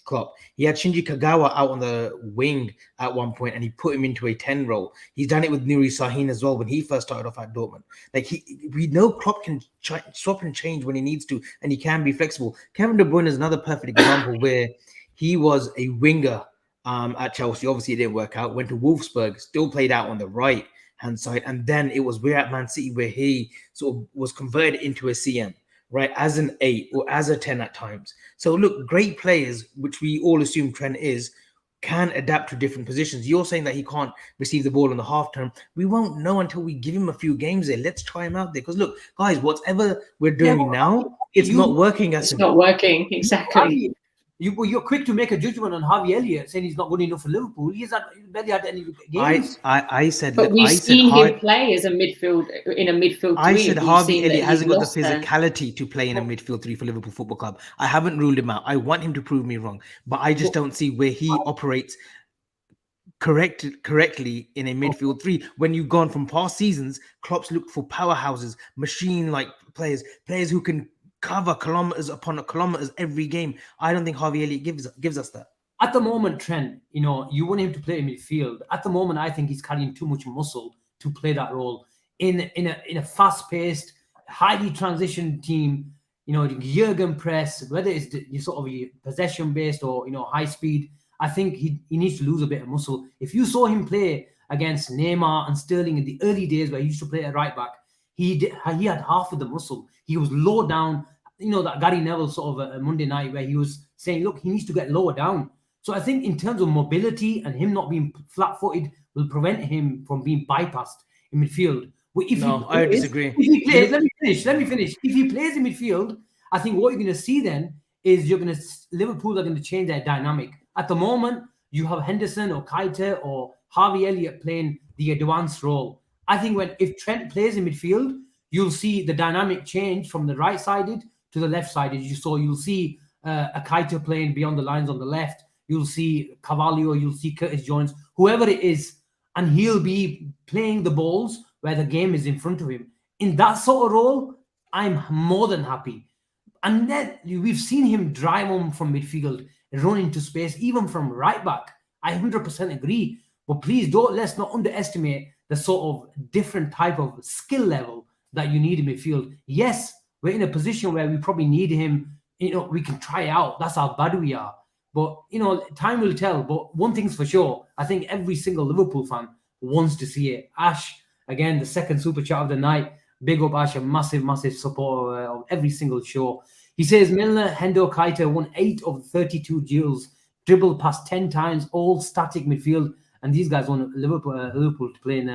Klopp. He had Shinji Kagawa out on the wing at one point, and he put him into a 10 role. He's done it with Nuri Sahin as well when he first started off at Dortmund. Like we know Klopp can swap and change when he needs to, and he can be flexible. Kevin De Bruyne is another perfect example where he was a winger at Chelsea. Obviously, it didn't work out. Went to Wolfsburg, still played out on the right hand side, and then it was we're at Man City where he sort of was converted into a CM. Right, as an 8 or as a 10 at times. So look, great players, which we all assume Trent is, can adapt to different positions. You're saying that he can't receive the ball in the half term. We won't know until we give him a few games there. Let's try him out there. Because look, guys, whatever we're doing now, it's not working. It's not working, exactly. You're quick to make a judgment on Harvey Elliott, saying he's not good enough for Liverpool. He's barely had any games. I said, but we've seen him play as a midfield in a midfield 3. I said Harvey Elliott hasn't got the physicality to play in a midfield 3 for Liverpool Football Club. I haven't ruled him out. I want him to prove me wrong, but I just don't see where he operates correctly in a midfield 3. When you've gone from past seasons, Klopp's looked for powerhouses, machine-like players who can cover kilometers upon kilometers every game. I don't think Harvey Elliott gives us that. At the moment, Trent, you want him to play in midfield. At the moment, I think he's carrying too much muscle to play that role in a fast-paced, highly transitioned team. Jurgen press, whether it's sort of possession-based or high speed. I think he needs to lose a bit of muscle. If you saw him play against Neymar and Sterling in the early days where he used to play at right back, he had half of the muscle. He was low down. That Gary Neville sort of a Monday night where he was saying, look, he needs to get lower down. So I think in terms of mobility and him not being flat-footed will prevent him from being bypassed in midfield. I disagree. Let me finish. If he plays in midfield, I think what you're going to see then is Liverpool are going to change their dynamic. At the moment, you have Henderson or Keita or Harvey Elliott playing the advanced role. I think if Trent plays in midfield, you'll see the dynamic change from the right-sided to the left-sided. You'll see a Keita playing beyond the lines on the left. You'll see Carvalho, you'll see Curtis Jones, whoever it is, and he'll be playing the balls where the game is in front of him. In that sort of role, I'm more than happy. And then we've seen him drive on from midfield, run into space, even from right back. I 100% agree. But please let's not underestimate the sort of different type of skill level that you need in midfield. Yes, we're in a position where we probably need him. We can try out. That's how bad we are. But, time will tell. But one thing's for sure, I think every single Liverpool fan wants to see it. Ash, again, the second super chat of the night. Big up Ash, a massive, massive supporter of every single show. He says, Milner, Hendo, Keita won 8 of 32 duels, dribbled past 10 times, all static midfield. And these guys want Liverpool to play in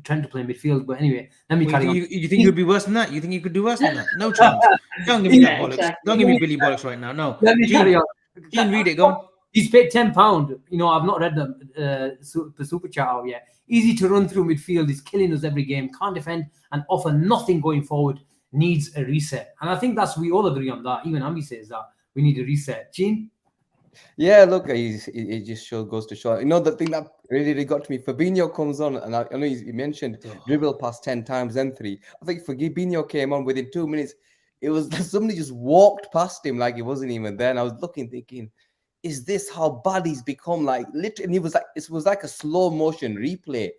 Trent to play midfield. But anyway, let me carry on. You think you'd be worse than that? You think you could do worse than that? No chance. Don't give me that bollocks. Exactly. Don't give me Billy bollocks right now. No. Let me carry on. Gene, read it. Go on. He's paid £10. I've not read the super chat out yet. Easy to run through midfield. He's killing us every game. Can't defend and offer nothing going forward. Needs a reset. And I think we all agree on that. Even Ami says that we need a reset. Gene? Yeah, look, it just goes to show. The thing that really got to me, Fabinho comes on, and I know you mentioned dribble past 10 times, then 3. I think Fabinho came on within 2 minutes. It was somebody just walked past him like he wasn't even there. And I was thinking, is this how bad he's become? Like, literally, it was like a slow motion replay.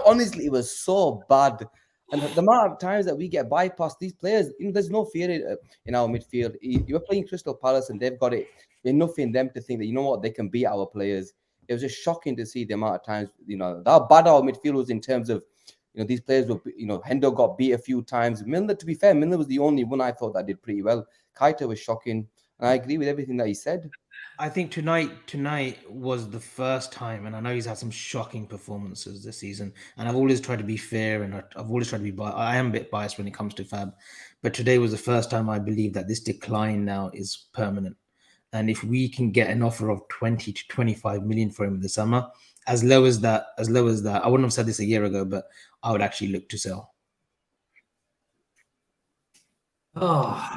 Honestly, it was so bad. And the amount of times that we get bypassed, these players, there's no fear in our midfield. You're playing Crystal Palace and they've got it enough in them to think that, they can beat our players. It was just shocking to see the amount of times, how bad our midfield was in terms of, these players were, Hendo got beat a few times. Milner, to be fair, Milner was the only one I thought that did pretty well. Keita was shocking. And I agree with everything that he said. I think tonight was the first time, and I know he's had some shocking performances this season, and I've always tried to be fair, and I've always tried to be biased. I am a bit biased when it comes to Fab, but today was the first time I believe that this decline now is permanent. And if we can get an offer of 20 to 25 million for him in the summer, as low as that, I wouldn't have said this a year ago, but I would actually look to sell. Oh.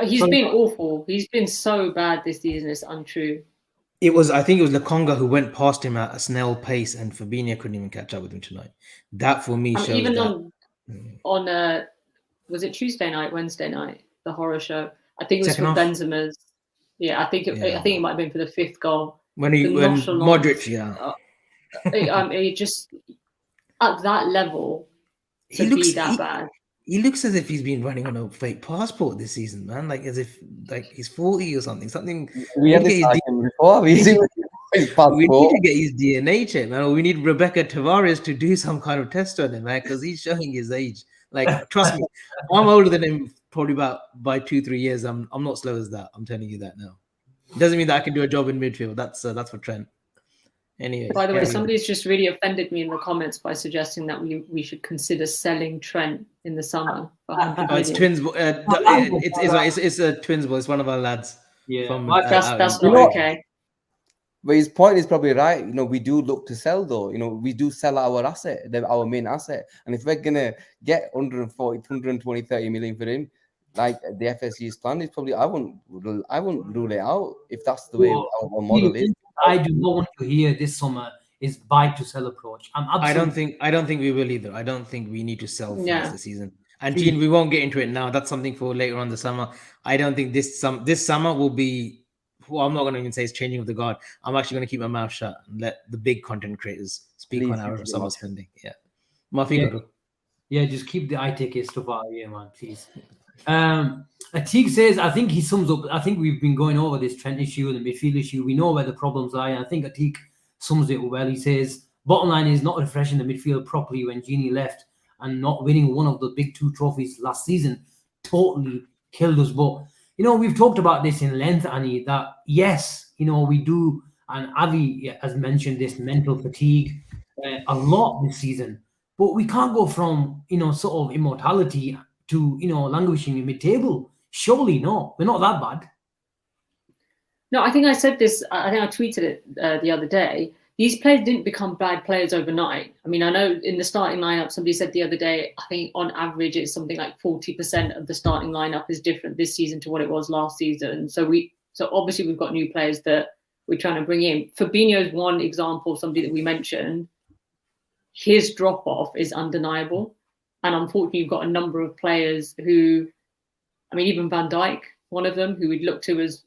He's been awful. He's been so bad this season. It's untrue. I think it was Lokonga who went past him at a snail pace, and Fabinho couldn't even catch up with him tonight. That for me shows even that. on was it Tuesday night, Wednesday night, the horror show? I think it was Second for half? Benzema's. Yeah, I think it might have been for the 5th goal. When Modric, He just at that level to be that bad. He looks as if he's been running on a fake passport this season, man. Like as if he's 40 or something. We had this argument before. We need to get his DNA checked, man. Or we need Rebecca Tavares to do some kind of test on him, man, because he's showing his age. Like, trust me, I'm older than him probably by 2-3 years. I'm not slow as that. I'm telling you that now. It doesn't mean that I can do a job in midfield. That's for Trent. Anyway. By the way, somebody's just really offended me in the comments by suggesting that we should consider selling Trent in the summer. It's Twins. It's a Twins ball. It's one of our lads. Yeah, that's not okay. But his point is probably right. We do look to sell though. We do sell our asset, our main asset. And if we're gonna get 140, 120, 30 million for him, like the FSG's plan is probably, I wouldn't rule it out if that's the way our model is. I do not want to hear this summer is buy to sell approach. I don't think we will either. I don't think we need to sell for this season. And Gene, we won't get into it now. That's something for later on the summer. I don't think this summer will be. Well, I'm not going to even say it's changing of the guard. I'm actually going to keep my mouth shut and let the big content creators speak on our summer spending. Yeah, just keep the eye ticket stuff out of here, man, please. Atik says, I think he sums up. I think we've been going over this Trent issue and the midfield issue. We know where the problems lie. I think Atik sums it well. He says, bottom line is not refreshing the midfield properly when Genie left and not winning one of the big 2 trophies last season totally killed us. But we've talked about this in length, Annie, that yes, we do, and Avi has mentioned this mental fatigue a lot this season, but we can't go from, sort of immortality to, languishing in mid-table. Surely not. We're not that bad. No, I think I said this, I think I tweeted it the other day. These players didn't become bad players overnight. I mean, I know in the starting lineup, somebody said the other day, I think on average, it's something like 40% of the starting lineup is different this season to what it was last season. So obviously we've got new players that we're trying to bring in. Fabinho is one example of somebody that we mentioned. His drop-off is undeniable. And unfortunately, you've got a number of players who I mean, even Van Dijk, one of them, who we'd look to as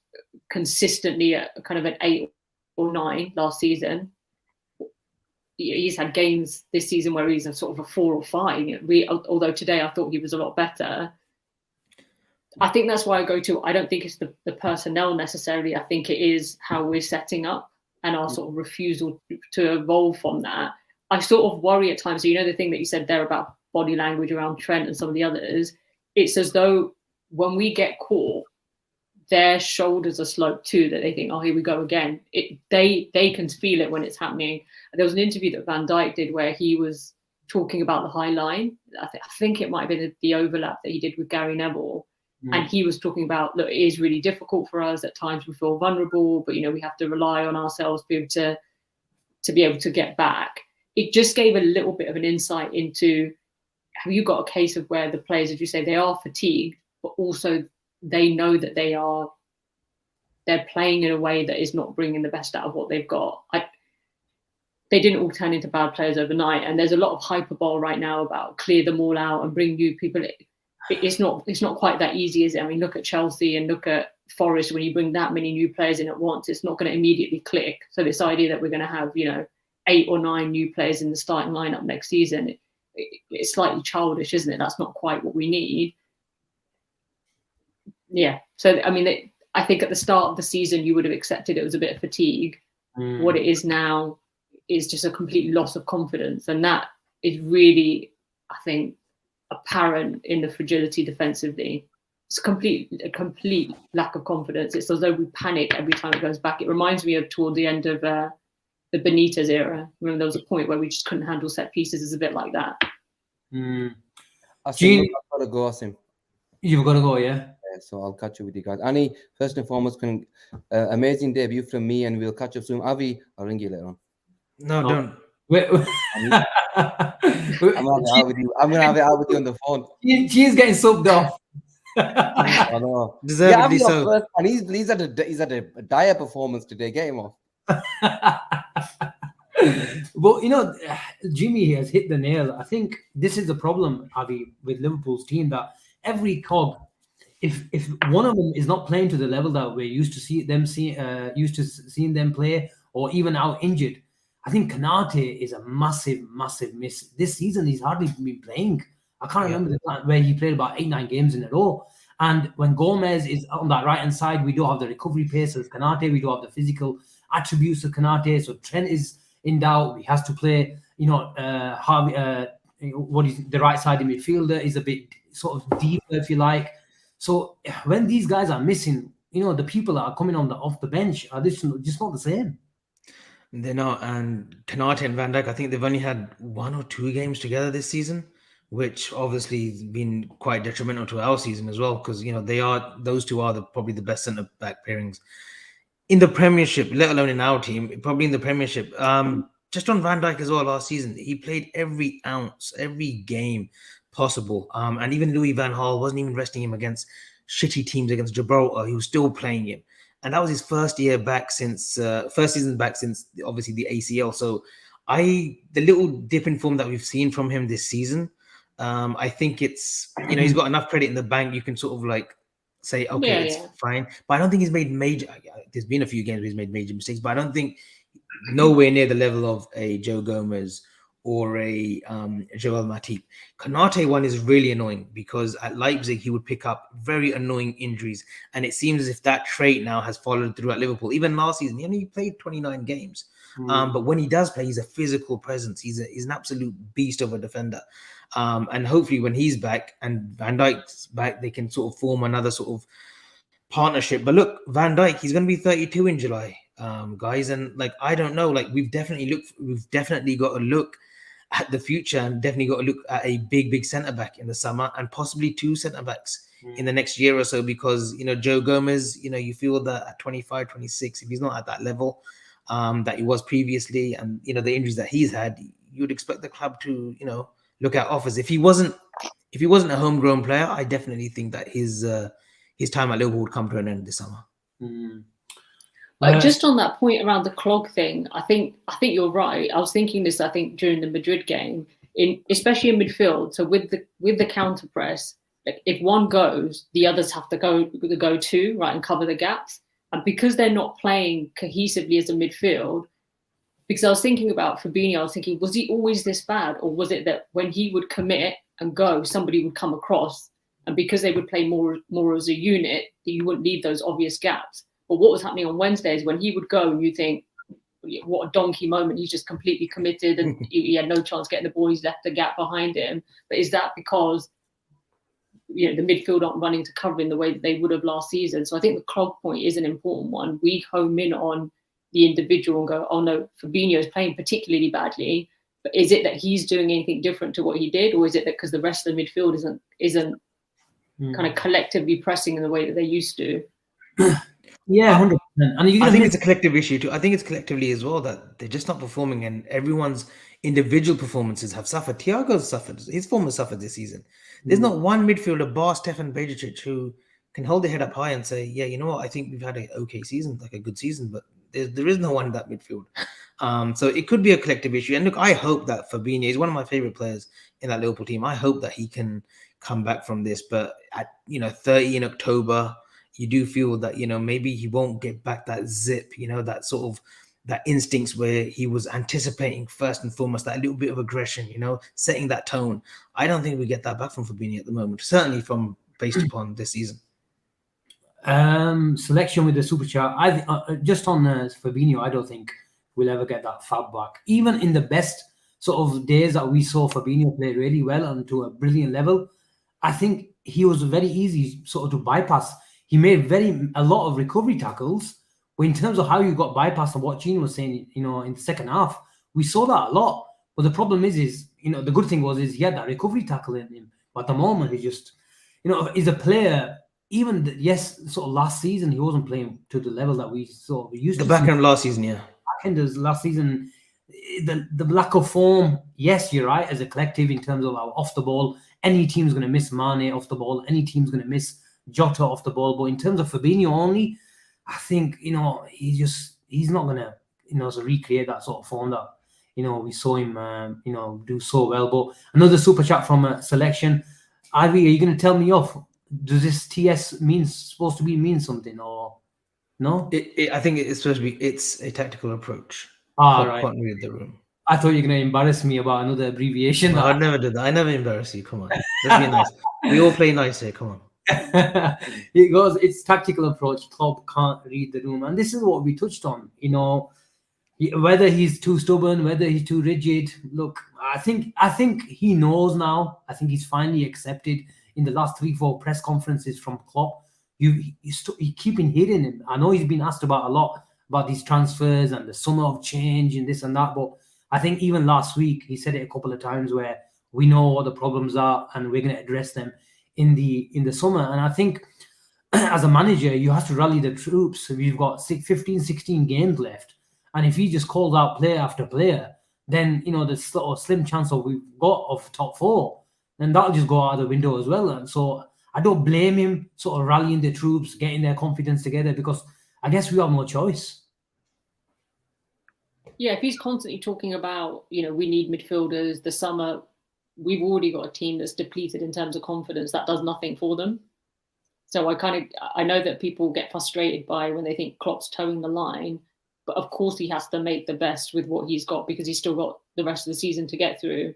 consistently at kind of an 8 or 9 last season. He's had games this season where he's a sort of a 4 or 5. Although today I thought he was a lot better. I think that's why I go to, I don't think it's the personnel necessarily. I think it is how we're setting up and our sort of refusal to evolve from that. I sort of worry at times. So, the thing that you said there about body language around Trent and some of the others, it's as though when we get caught, their shoulders are sloped too, that they think, oh, here we go again. They can feel it when it's happening. There was an interview that Van Dijk did where he was talking about the high line. I think it might have been the overlap that he did with Gary Neville. And he was talking about, look, it is really difficult for us. At times we feel vulnerable, but, we have to rely on ourselves to be able to get back. It just gave a little bit of an insight into, have you got a case of where the players, as you say, they are fatigued, but also they know that they're playing in a way that is not bringing the best out of what they've got. They didn't all turn into bad players overnight. And there's a lot of hyperbole right now about clear them all out and bring new people in. It's not quite that easy, is it? I mean, look at Chelsea and look at Forest. When you bring that many new players in at once, it's not going to immediately click. So this idea that we're going to have, 8 or 9 new players in the starting lineup next season, it's slightly childish, isn't it? That's not quite what we need. Yeah. So, I mean, I think at the start of the season, you would have accepted it was a bit of fatigue. What it is now is just a complete loss of confidence. And that is really, I think, apparent in the fragility defensively. It's a complete lack of confidence. It's as though we panic every time it goes back. It reminds me of toward the end of the Benitez era. Remember, there was a point where we just couldn't handle set pieces. It's a bit like that. Gene, I've got to go, Asim. You've got to go, yeah? So I'll catch up with you guys. Annie, first and foremost, amazing debut from me, and we'll catch up soon. Avi, I'll ring you later on. No, don't. I'm gonna have it out with you on the phone. She's getting subbed off. I know. Deservedly so. First, and he's at a dire performance today. Get him off. But Jimmy has hit the nail. I think this is the problem, Avi, with Liverpool's team, that every cog, if one of them is not playing to the level that we're used to seeing them play, or even out injured, I think Konate is a massive miss. This season, he's hardly been playing. I can't remember the time where he played about 8-9 games in a row. And when Gomez is on that right-hand side, we don't have the recovery pace of Konate. We don't have the physical attributes of Konate. So Trent is in doubt. He has to play, Harvey, the right side midfielder is a bit sort of deeper, if you like. So when these guys are missing, the people that are coming off the bench are just not the same. They're not. And Konate and Van Dijk, I think they've only had 1 or 2 games together this season, which obviously has been quite detrimental to our season as well, because those two are probably the best centre back pairings in the Premiership, let alone in our team, probably in the Premiership. Just on Van Dijk as well, last season he played every ounce, every game possible. And even Louis van Gaal wasn't even resting him against shitty teams, against Gibraltar. He was still playing him. And that was his first season back since obviously the ACL. So the little dip in form that we've seen from him this season, I think it's, he's got enough credit in the bank. You can sort of like say, okay, it's fine. But I don't think he's made there's been a few games where he's made major mistakes, but I don't think nowhere near the level of a Joe Gomez or a Joel Matip. Konate one is really annoying because at Leipzig, he would pick up very annoying injuries. And it seems as if that trait now has followed through at Liverpool. Even last season, he only played 29 games. But when he does play, he's a physical presence. He's an absolute beast of a defender. And hopefully when he's back and Van Dijk's back, they can sort of form another sort of partnership. But look, Van Dijk, he's going to be 32 in July, guys. And I don't know, we've definitely got to look at the future and definitely got to look at a big centre back in the summer and possibly 2 centre backs in the next year or so, because Joe Gomez, you feel that at 25, 26, if he's not at that level that he was previously, and the injuries that he's had, you would expect the club to look at offers. If he wasn't a homegrown player, I definitely think that his time at Liverpool would come to an end this summer. Just on that point around the clog thing, I think you're right. I was thinking this, I think, during the Madrid game, especially in midfield. So with the counter press, like if one goes, the others have to go too, right, and cover the gaps. And because they're not playing cohesively as a midfield, because I was thinking about Fabinho, I was thinking, was he always this bad? Or was it that when he would commit and go, somebody would come across, and because they would play more as a unit, you wouldn't leave those obvious gaps. But what was happening on Wednesdays when he would go and you think, what a donkey moment, he's just completely committed and he had no chance getting the ball, he's left the gap behind him. But is that because the midfield aren't running to cover in the way that they would have last season? So I think the clog point is an important one. We home in on the individual and go, oh no, Fabinho is playing particularly badly, but is it that he's doing anything different to what he did, or is it that because the rest of the midfield isn't kind of collectively pressing in the way that they used to? Yeah, 100%. And I think it's a collective issue too. I think it's collectively as well that they're just not performing, and everyone's individual performances have suffered. Thiago's suffered. His form has suffered this season. There's not one midfielder, bar Stefan Bajicic, who can hold their head up high and say, yeah, you know what, I think we've had an okay season, like a good season, but there is no one in that midfield. So it could be a collective issue. And look, I hope that Fabinho is one of my favorite players in that Liverpool team. I hope that he can come back from this. But at 30 in October, you do feel that maybe he won't get back that zip, that sort of that instincts where he was anticipating first and foremost that little bit of aggression, setting that tone. I don't think we get that back from Fabinho at the moment, certainly from based upon this season. Selection with the super chat. Just on Fabinho, I don't think we'll ever get that Fab back. Even in the best sort of days that we saw Fabinho play really well and to a brilliant level, I think he was very easy sort of to bypass. He made a lot of recovery tackles, but in terms of how you got bypassed and what Gene was saying, in the second half, we saw that a lot. But the problem is the good thing was he had that recovery tackle in him. But at the moment, he just, is a player. Even sort of last season he wasn't playing to the level that we sort of used to. The back end of last season, yeah. Back end of last season, the lack of form. Yes, you're right. As a collective, in terms of our off the ball, any team's going to miss Mane off the ball. Any team's going to miss Jota off the ball. But in terms of Fabinho only, I think he's not going to recreate that sort of form that we saw him do so well. But another super chat from Selection. Ivy, are you going to tell me off? Does this TS supposed to mean something or no? I think it's supposed to be. It's a tactical approach. Right. Can't read the room. I thought you were going to embarrass me about another abbreviation. No, I'd never do that. I never embarrass you. Come on, let's be nice. We all play nice here. Come on. It's tactical approach. Klopp can't read the room, and this is what we touched on. Whether he's too stubborn, whether he's too rigid. Look, I think he knows now. I think he's finally accepted. In the last 3-4 press conferences from Klopp, you keeping hitting him. I know he's been asked about a lot about these transfers and the summer of change and this and that, but I think even last week he said it a couple of times where we know what the problems are and we're going to address them in the summer. And I think as a manager, you have to rally the troops. We've got 15-16 games left, and if he just calls out player after player, then there's sort of slim chance we've got of top 4. And that'll just go out of the window as well. And so I don't blame him sort of rallying the troops, getting their confidence together, because I guess we have no choice. Yeah, if he's constantly talking about, we need midfielders, the summer, we've already got a team that's depleted in terms of confidence. That does nothing for them. So I know that people get frustrated by when they think Klopp's towing the line, but of course he has to make the best with what he's got because he's still got the rest of the season to get through.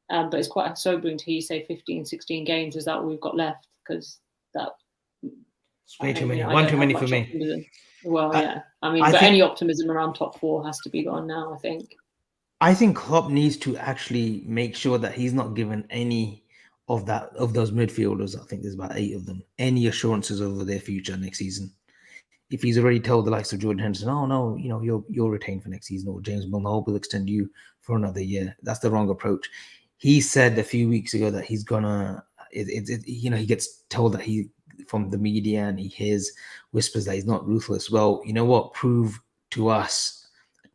But it's quite sobering to hear you say 15, 16 games. Is that all we've got left? Because it's way too many. One too many for me. Optimism. Well, yeah. Any optimism around top 4 has to be gone now, I think. I think Klopp needs to actually make sure that he's not given any of those midfielders. I think there's about 8 of them. Any assurances over their future next season. If he's already told the likes of Jordan Henderson, oh no, you're retained for next season, or James Milner will extend you for another year. That's the wrong approach. He said a few weeks ago that he's gonna. He gets told that he from the media and he hears whispers that he's not ruthless. Well, you know what? Prove to us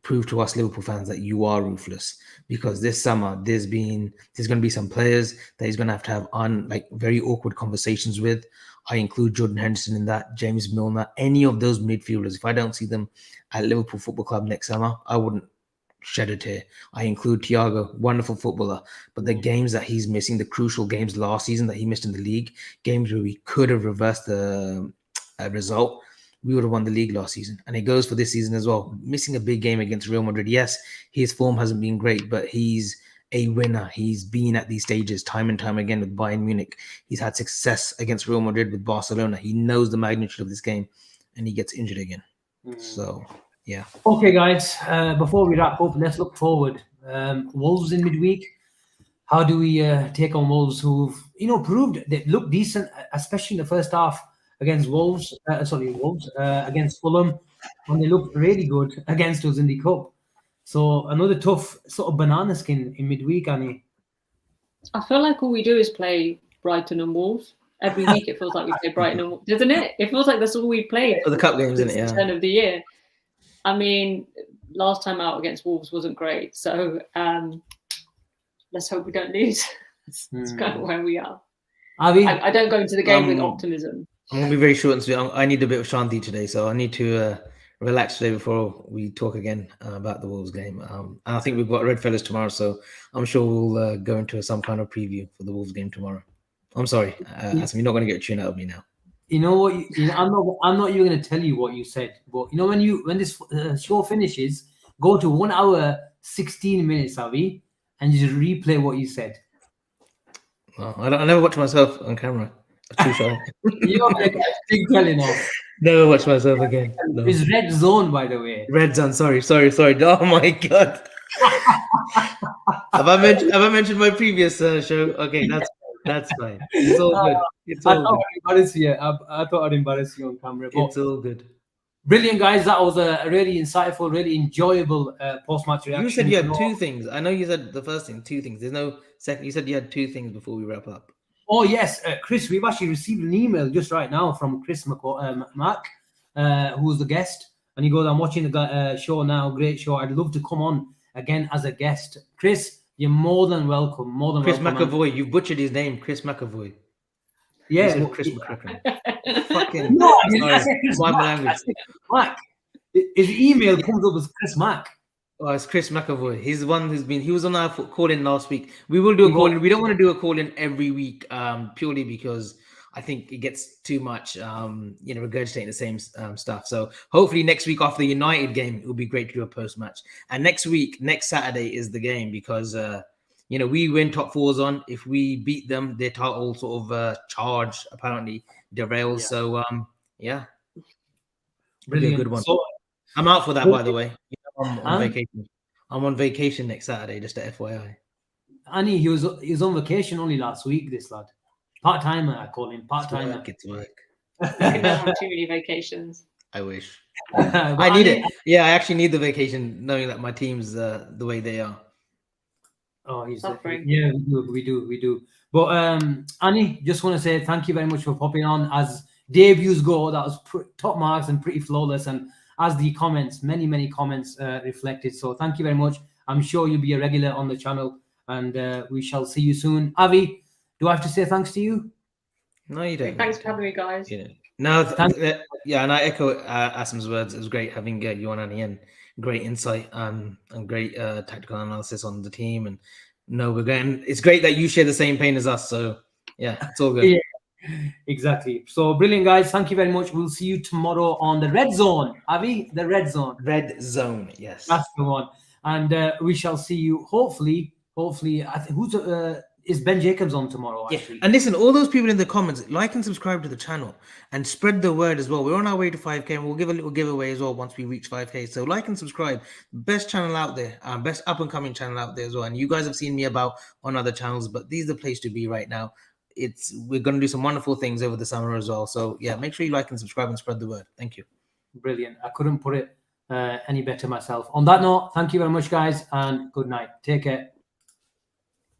Liverpool fans that you are ruthless, because this summer there's going to be some players that he's going to have very awkward conversations with. I include Jordan Henderson in that, James Milner, any of those midfielders. If I don't see them at Liverpool Football Club next summer, I wouldn't shed a tear. I include Thiago, wonderful footballer, but the games that he's missing, the crucial games last season that he missed in the league, games where we could have reversed the result, we would have won the league last season. And it goes for this season as well. Missing a big game against Real Madrid. Yes, his form hasn't been great, but he's a winner. He's been at these stages time and time again with Bayern Munich. He's had success against Real Madrid with Barcelona. He knows the magnitude of this game, and he gets injured again. So, yeah. Okay, guys, before we wrap up, let's look forward. Wolves in midweek. How do we take on Wolves who've, proved they look decent, especially in the first half against Wolves, against Fulham, and they looked really good against us in the Cup. So another tough sort of banana skin in midweek, Annie. I feel like all we do is play Brighton and Wolves. Every week it feels like we play Brighton and Wolves, doesn't it? It feels like that's all we played For the cup games, isn't it? since the turn of the year. I mean, last time out against Wolves wasn't great. So let's hope we don't lose. That's kind of where we are. I don't go into the game with optimism. I'm going to be very short and sweet. I need a bit of shanti today, so I need to relax today before we talk again about the Wolves game. And I think we've got Red Fellas tomorrow, so I'm sure we'll go into some kind of preview for the Wolves game tomorrow. I'm sorry, Asim, you're not going to get a tune out of me now. You know what? I'm not even going to tell you what you said, but when this show finishes, go to 1 hour 16 minutes, Avi, and just replay what you said. Well, I never watch myself on camera. I'm too shy. You're like a big telling off. Never watch myself again. No. It's Red Zone, by the way. Red Zone. Sorry. Oh my god. have I mentioned my previous show? Okay, that's fine. It's all good. I thought I'd embarrass you on camera. But it's all good. Brilliant, guys. That was a really insightful, really enjoyable post-match reaction. You said you had two things. I know you said the first thing, two things. There's no second. You said you had two things before we wrap up. Oh, yes. Chris, we've actually received an email just right now from Chris Mack, who's the guest. And he goes, I'm watching the show now. Great show. I'd love to come on again as a guest. Chris, you're more than welcome. Chris McAvoy. You butchered his name, Chris McAvoy. Yeah. Well, Chris McCracken. Fucking no, I said Chris Mack. Mack. His email comes up as Chris Mack. Oh, it's Chris McAvoy. He's the one he was on our call-in last week. We will do a call-in. We don't want to do a call-in every week, purely because I think it gets too much, regurgitating the same stuff. So hopefully next week after the United game, it will be great to do a post-match. And next Saturday is the game because, we win top fours on. If we beat them, their title sort of charge apparently derails. Yeah. So, Brilliant. A good one. So, I'm out for that, by the way. I'm on vacation. I'm on vacation next Saturday, just a FYI. Annie, he was on vacation only last week, this lad. Part-timer, I call him. Part-timer. It's work. I don't have too many vacations. I wish. I need it. Yeah, I actually need the vacation, knowing that my team's the way they are. Oh, he's suffering. Yeah, we do. But Annie, just want to say thank you very much for popping on. As debuts go, that was top marks and pretty flawless. And as the comments, many comments reflected. So thank you very much. I'm sure you'll be a regular on the channel, and we shall see you soon. Avi, do I have to say thanks to you? No, you don't. Thanks for having me, guys. Yeah. No, and I echo Asim's words. It was great having you on, Annie, and great insight and great tactical analysis on the team. And it's great that you share the same pain as us. So yeah, it's all good. Yeah. Exactly. So brilliant, guys. Thank you very much. We'll see you tomorrow on the Red Zone. Avi, the Red Zone. Red Zone, yes. That's the one. And we shall see you. Hopefully. I think is Ben Jacobs on tomorrow? Actually. Yeah. And listen, all those people in the comments, like and subscribe to the channel and spread the word as well. We're on our way to 5K, and we'll give a little giveaway as well once we reach 5K. So like and subscribe. Best channel out there, best up and coming channel out there as well. And you guys have seen me about on other channels, but these are the place to be right now. We're going to do some wonderful things over the summer as well. So yeah, make sure you like and subscribe and spread the word. Thank you. Brilliant. I couldn't put it any better myself. On that note, thank you very much, guys, and good night. Take care.